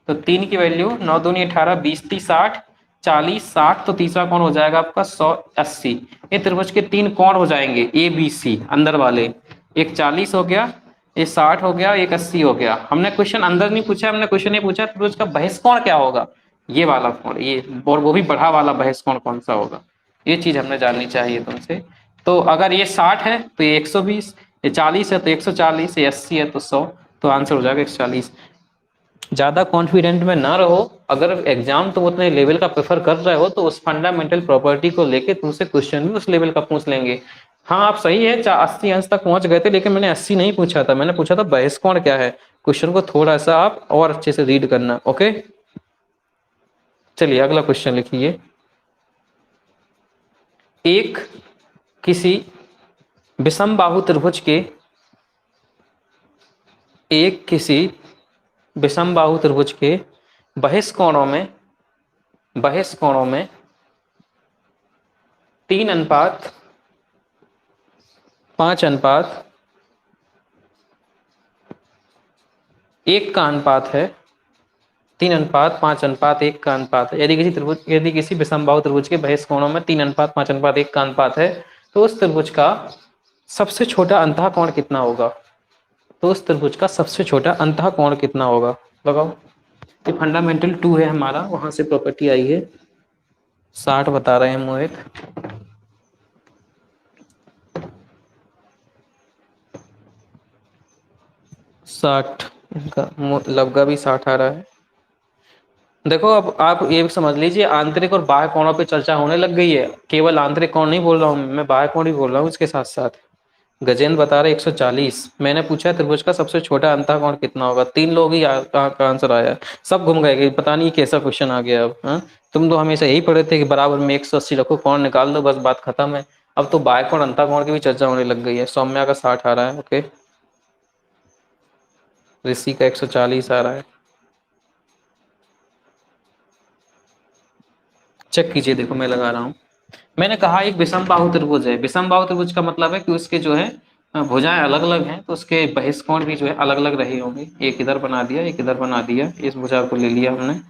तो 3 की वैल्यू 9 दूनी 18 20 30 60, 40 60, तो तीसरा कोण हो जाएगा आपका 180। ये त्रिभुज के 3 कोण हो जाएंगे ए बी सी अंदर वाले, एक 40 हो गया, ये 60 हो गया, एक 80 हो गया। हमने क्वेश्चन अंदर नहीं पूछा, हमने क्वेश्चन ये पूछा त्रिभुज का बहिष कोण क्या होगा, ये वाला कोण, ये और वो भी बढ़ा वाला बहिष कोण कौन सा होगा, ये चीज हमने जाननी चाहिए तुमसे। तो अगर ये 60 है तो ये 120, ये 40 है तो 140, ये 80 है तो 100, तो आंसर हो जाएगा 140। ज्यादा कॉन्फिडेंट में ना रहो, अगर एग्जाम तो उतने लेवल का प्रेफर कर रहे हो तो उस फंडामेंटल प्रॉपर्टी को लेके तुमसे क्वेश्चन भी उस लेवल का पूछ लेंगे। हाँ आप सही है 80 अंश तक पहुंच गए थे, लेकिन मैंने 80 नहीं पूछा था, मैंने पूछा था बहिष कोण क्या है। क्वेश्चन को थोड़ा सा आप और अच्छे से रीड करना। ओके चलिए अगला क्वेश्चन लिखिए। एक किसी विषमबाहु त्रिभुज के, एक किसी विषमबाहु त्रिभुज के बहिष कोणों में 3:5:1 का अनुपात है, 3:5:1 का अनुपात है। यदि किसी विषमबाहु त्रिभुज के बहिष कोणों में 3:5:1 का अनुपात है, तो उस त्रिभुज का सबसे छोटा अंतः कोण कितना होगा, तो उस त्रिभुज का सबसे छोटा अंतः कोण कितना होगा, लगाओ। ये फंडामेंटल 2 है हमारा, वहां से प्रॉपर्टी आई है। 60 बता रहे हैं मोहित। साठ, इनका लवगा भी 60 आ रहा है। देखो अब आप ये समझ लीजिए आंतरिक और बाह्य कोणों पे चर्चा होने लग गई है। केवल आंतरिक कोण नहीं बोल रहा हूँ मैं, बाह्य कोण भी बोल रहा हूँ इसके साथ साथ। गजेंद्र बता रहे 140। मैंने पूछा त्रिभुज का सबसे छोटा अंतः कोण कितना होगा, 3 लोग ही का आंसर आया, सब घूम गए कि पता नहीं कैसा क्वेश्चन आ गया अब। तुम तो हमेशा यही पढ़े थे कि बराबर में 180 रखो, कोण निकाल दो, बस बात खत्म है। अब तो बाह्य कोण अंतः कोण की भी चर्चा होने लग गई है। सौम्या का 60 आ रहा है। ओके ऋषि का 140 आ रहा है। चेक कीजिए, देखो मैं लगा रहा हूँ। मैंने कहा एक विषमबाहु त्रिभुज है। विषमबाहु त्रिभुज का मतलब है कि उसके जो है भुजाएं अलग अलग हैं, तो उसके बहिष कोण भी जो है अलग अलग रहे होंगे। एक इधर बना दिया, एक इधर बना दिया, इस भुजा को ले लिया हमने,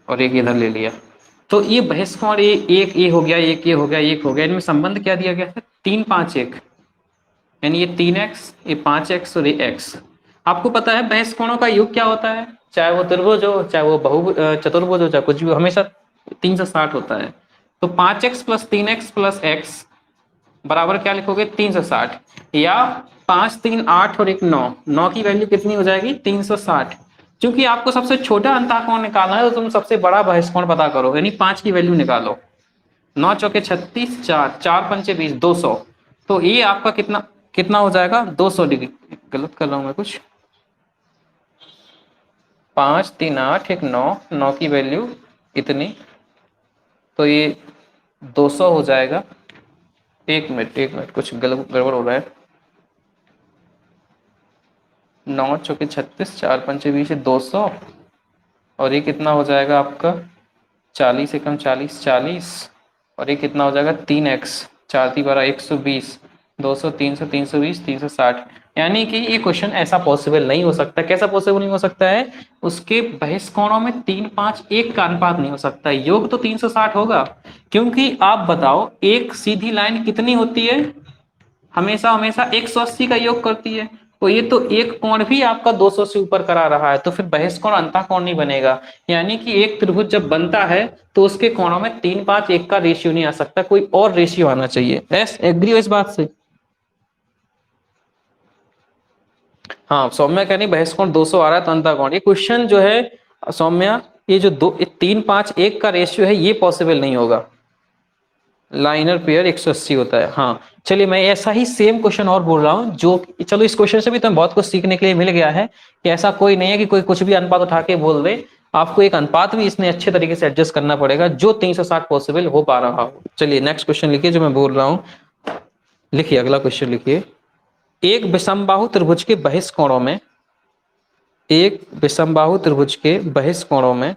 और एक इधर ले लिया। तो ये बहिष कोण एक ये हो गया, एक ये हो गया, एक हो गया। इनमें संबंध क्या दिया गया है 3 5 1, यानी ये 3x, ये 5x और ये x। आपको पता है बहिष कोणों का योग क्या होता है, चाहे वो त्रिभुज हो, चाहे वो चतुर्भुज हो, चाहे कुछ भी, हमेशा 360 होता है। तो 5x plus 3x plus x बराबर क्या लिखोगे 360, या 5 3 8 और 1 9, 9 की वैल्यू कितनी हो जाएगी 360। क्योंकि आपको सबसे छोटा अंतः कोण निकालना है तो तुम सबसे बड़ा बहिष कोण पता करो, यानी 5 की वैल्यू निकालो। 9 चौके 36, 4 4 पंचे 20, 200। तो ये आपका कितना कितना हो जाएगा 200 डिग्री। गलत कर रहा हूं मैं कुछ, 5 3 8 1 9, 9 की वैल्यू इतनी, तो ये 200 हो जाएगा। एक मिनट कुछ गड़बड़ हो रहा है। 9 चौके 36, 4 पंचे 20, 200, और ये कितना हो जाएगा आपका 40 एकम 40 40, और ये कितना हो जाएगा 3x, 4 × 12 120, 200 300 320 360। यानी कि ये क्वेश्चन ऐसा पॉसिबल नहीं हो सकता। कैसा पॉसिबल नहीं हो सकता है, उसके बहिष कोणों में 3:5:1 का अनुपात नहीं हो सकता, योग तो 360 होगा। क्योंकि आप बताओ एक सीधी लाइन कितनी होती है, हमेशा हमेशा 180 का योग करती है। तो ये तो एक कोण भी आपका 200 से ऊपर करा रहा है, तो फिर बहिष कोण अंतः कोण नहीं बनेगा। यानी कि एक त्रिभुज जब बनता है तो उसके कोणों में 3:5:1 का रेशियो नहीं आ सकता, कोई और रेशियो आना चाहिए। एग्री हो इस बात से? हाँ सौम्या कह नहीं बहिष कोण 200 आ रहा है तो अंतः कोण, ये क्वेश्चन जो है सौम्या, ये जो 3:5:1 का रेशियो है ये पॉसिबल नहीं होगा। लाइनर पेयर 180 होता है। हाँ चलिए, मैं ऐसा ही सेम क्वेश्चन और बोल रहा हूँ जो, चलो इस क्वेश्चन से भी तुम्हें बहुत कुछ सीखने के लिए मिल गया है कि ऐसा कोई नहीं है कि कोई कुछ भी अनुपात उठा के बोल दे। आपको एक अनुपात भी इसमें अच्छे तरीके से एडजस्ट करना पड़ेगा जो 360 पॉसिबल हो पा रहा हो। चलिए नेक्स्ट क्वेश्चन लिखिए जो मैं बोल रहा हूँ। लिखिए अगला क्वेश्चन लिखिए। एक विषमबाहु त्रिभुज के बहिष्ठ कोणों में, एक विषमबाहु त्रिभुज के बहिष्ठ कोणों में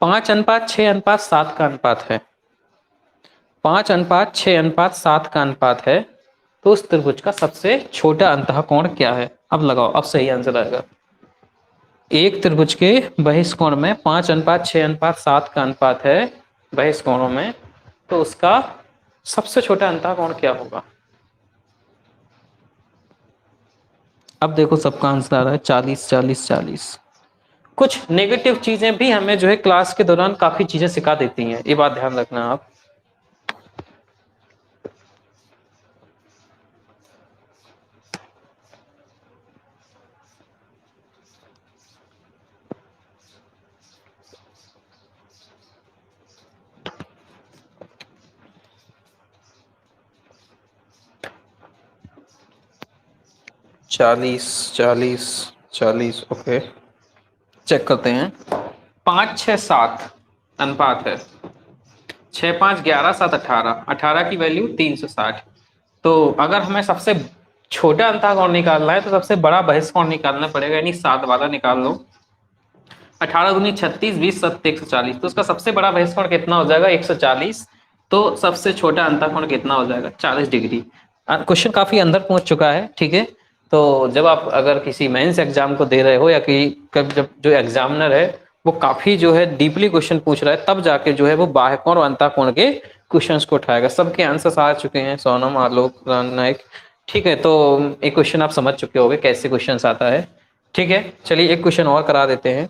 5:6:7 का अनुपात है, 5:6:7 का अनुपात है, तो उस त्रिभुज का सबसे छोटा अंतःकोण क्या है? अब लगाओ, अब सही आंसर आएगा। एक त्रिभुज के बहिष्ठ कोण में 5:6:7 का अनुपात है बहिष्ठ कोणों में, तो उसका सबसे छोटा अंतःकोण क्या होगा? अब देखो सबका आंसर आ रहा है 40 40 40। कुछ नेगेटिव चीजें भी हमें जो है क्लास के दौरान काफी चीजें सिखा देती हैं, ये बात ध्यान रखना आप। चालीस 40 40, ओके चेक करते हैं। 5:6:7 अनुपात है, 6 5 11 7 18, 18 की वैल्यू 360। तो अगर हमें सबसे छोटा अंतःकोण निकालना है तो सबसे बड़ा बहिष्ठ कोण निकालना पड़ेगा, यानी 7 वाला निकाल लो। 18×36, 20 7 140, तो उसका सबसे बड़ा बहिष्ठ कोण कितना हो जाएगा? 140। तो सबसे छोटा अंतःकोण कितना हो जाएगा? 40 डिग्री। क्वेश्चन काफी अंदर पहुंच चुका है, ठीक है। तो जब आप अगर किसी मेंस एग्जाम को दे रहे हो या कि जब जो एग्जामिनर है वो काफी जो है डीपली क्वेश्चन पूछ रहा है, तब जाके जो है वो बाह्य कोण और अंतःकोण के क्वेश्चंस को उठाएगा। सबके आंसर्स आ चुके हैं, सोनम, आलोक, नायक, ठीक है। तो एक क्वेश्चन आप समझ चुके होंगे कैसे क्वेश्चन आता है, ठीक है। चलिए एक क्वेश्चन और करा देते हैं।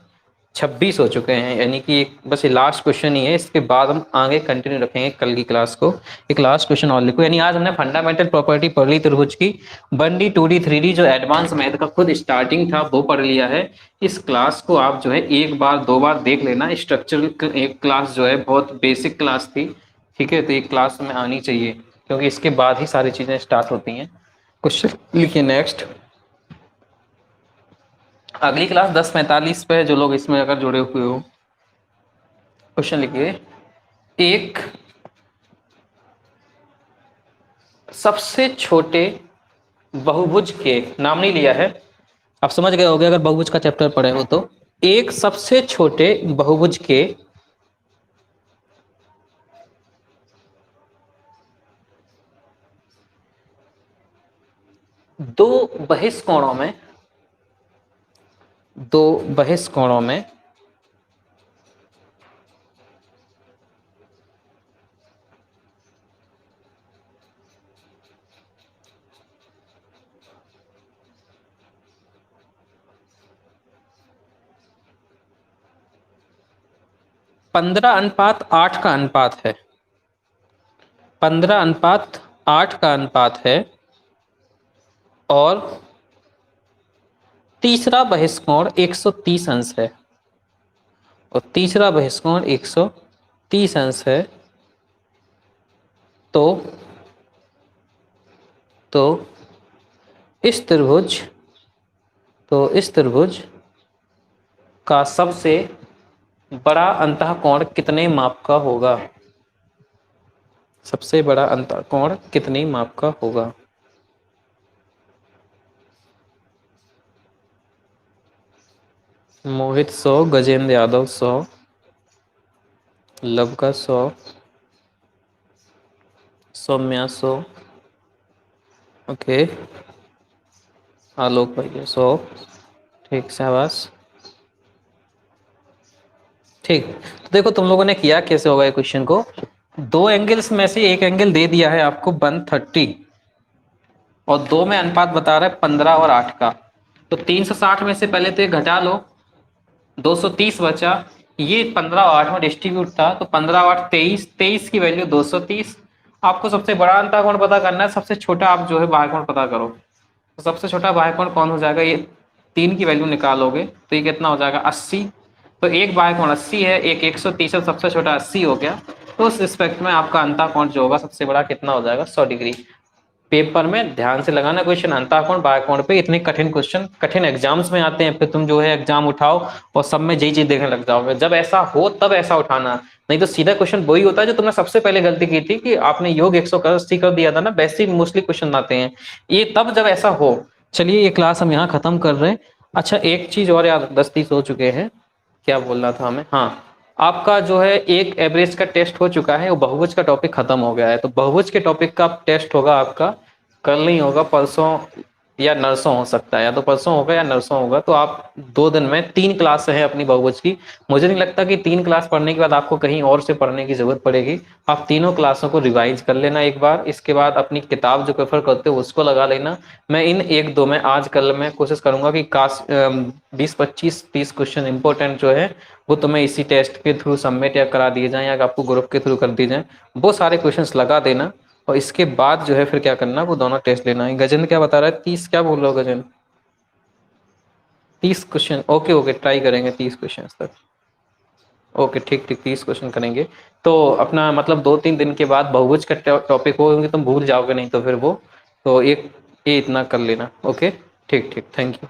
26 हो चुके हैं, यानी कि बस ये लास्ट क्वेश्चन ही है, इसके बाद हम आगे कंटिन्यू रखेंगे कल की क्लास को। एक लास्ट क्वेश्चन और लिखो, यानी आज हमने फंडामेंटल प्रॉपर्टी पढ़ ली त्रिभुज की, 1D 2D 3D जो एडवांस मैथ का खुद स्टार्टिंग था वो पढ़ लिया है। इस क्लास को आप जो है एक बार दो बार देख लेना। स्ट्रक्चरल एक क्लास जो है बहुत बेसिक क्लास थी, ठीक है। तो एक क्लास में आनी चाहिए क्योंकि इसके बाद ही सारी चीजें स्टार्ट होती हैं। क्वेश्चन लिखिए नेक्स्ट। अगली क्लास 10:45 पे है, जो लोग इसमें अगर जुड़े हुए हो। क्वेश्चन लिखिए, एक सबसे छोटे बहुभुज के, नाम नहीं लिया है, आप समझ गए होंगे अगर बहुभुज का चैप्टर पढ़े हो तो। एक सबसे छोटे बहुभुज के दो बहिष्ठ कोणों में, दो बहिष्ठ कोणों में 15:8 का अनुपात है, 15:8 का अनुपात है, और तीसरा बहिष्ठ कोण 130 अंश है, और तीसरा बहिष्ठ कोण 130 अंश है। तो तो इस त्रिभुज तो इस त्रिभुज का सबसे बड़ा अंतःकोण कितने माप का होगा? सबसे बड़ा अंतःकोण कितने माप का होगा? मोहित 100, गजेंद्र यादव 100, लवका 100, सौम्या 100, ओके, आलोक भैया 100, ठीक, शाबाश, ठीक। तो देखो तुम लोगों ने किया कैसे होगा ये क्वेश्चन को। दो एंगल्स में से एक एंगल दे दिया है आपको 130, और दो में अनुपात बता रहा है 15 और 8 का। तो 360 में से पहले तो ये घटा लो, 230 बचा, ये 15/8 में डिस्ट्रीब्यूट था, तो 15/8 23, 23 की वैल्यू 230। आपको सबसे बड़ा अंतःकोण पता करना है, सबसे छोटा आप जो है बाह्यकोण पता करो। तो सबसे छोटा बाह्यकोण कौन हो जाएगा, ये 3 की वैल्यू निकालोगे तो ये कितना हो जाएगा 80। तो एक बाह्यकोण 80 है, एक 130 है, सबसे छोटा 80 हो गया। तो उस रिस्पेक्ट में आपका अंतःकोण जो होगा सबसे बड़ा कितना हो जाएगा 100 डिग्री। पेपर में ध्यान से लगाना क्वेश्चन, अंतःकोण बाह्यकोण पे इतने कठिन क्वेश्चन कठिन एग्जाम्स में आते हैं, फिर तुम जो है एग्जाम उठाओ और सब में यही चीज देखने लग जाओगे। जब ऐसा हो तब ऐसा उठाना, नहीं तो सीधा क्वेश्चन वही होता है जो तुमने सबसे पहले गलती की थी कि आपने योग 180 कर दिया था ना, वैसे ही मोस्टली क्वेश्चन आते हैं ये तब जब ऐसा हो। चलिए ये क्लास हम यहाँ खत्म कर रहे हैं। अच्छा एक चीज और यार, 10-30 हो चुके हैं, क्या बोलना था हमें, हाँ आपका जो है एक एवरेज का टेस्ट हो चुका है, वो बहुभुज का टॉपिक खत्म हो गया है, तो बहुभुज के टॉपिक का टेस्ट होगा आपका, कल नहीं होगा, परसों या नरसों हो सकता है, या तो परसों होगा या नरसों होगा। तो आप 2 दिन में 3 क्लास है अपनी बहुभुज की। मुझे नहीं लगता कि 3 क्लास पढ़ने के बाद आपको कहीं और से पढ़ने की जरूरत पड़ेगी। आप तीनों क्लासों को रिवाइज कर लेना एक बार, इसके बाद अपनी किताब जो प्रेफर करते हो उसको लगा लेना। मैं इन 1-2 में आज कल मैं कोशिश करूंगा कि 20-25-30 क्वेश्चन इंपॉर्टेंट जो है वो तुम्हें इसी टेस्ट के थ्रू सबमिट या करा दिए जाएं, या आपको ग्रुप के थ्रू कर दिए जाएं। वो सारे क्वेश्चंस लगा देना, और इसके बाद जो है फिर क्या करना, वो दोनों टेस्ट लेना है। गजेंद्र क्या बता रहा है, 30 क्या बोल रहे हो Gajendra? 30 question, okay okay, try करेंगे 30 क्वेश्चन तक। ओके ठीक ठीक, 30 क्वेश्चन करेंगे। तो अपना मतलब 2-3 दिन के बाद बहुभुज का टॉपिक हो, क्योंकि तुम भूल जाओगे नहीं तो फिर वो, तो एक ये इतना कर लेना। ओके ठीक ठीक, थैंक यू।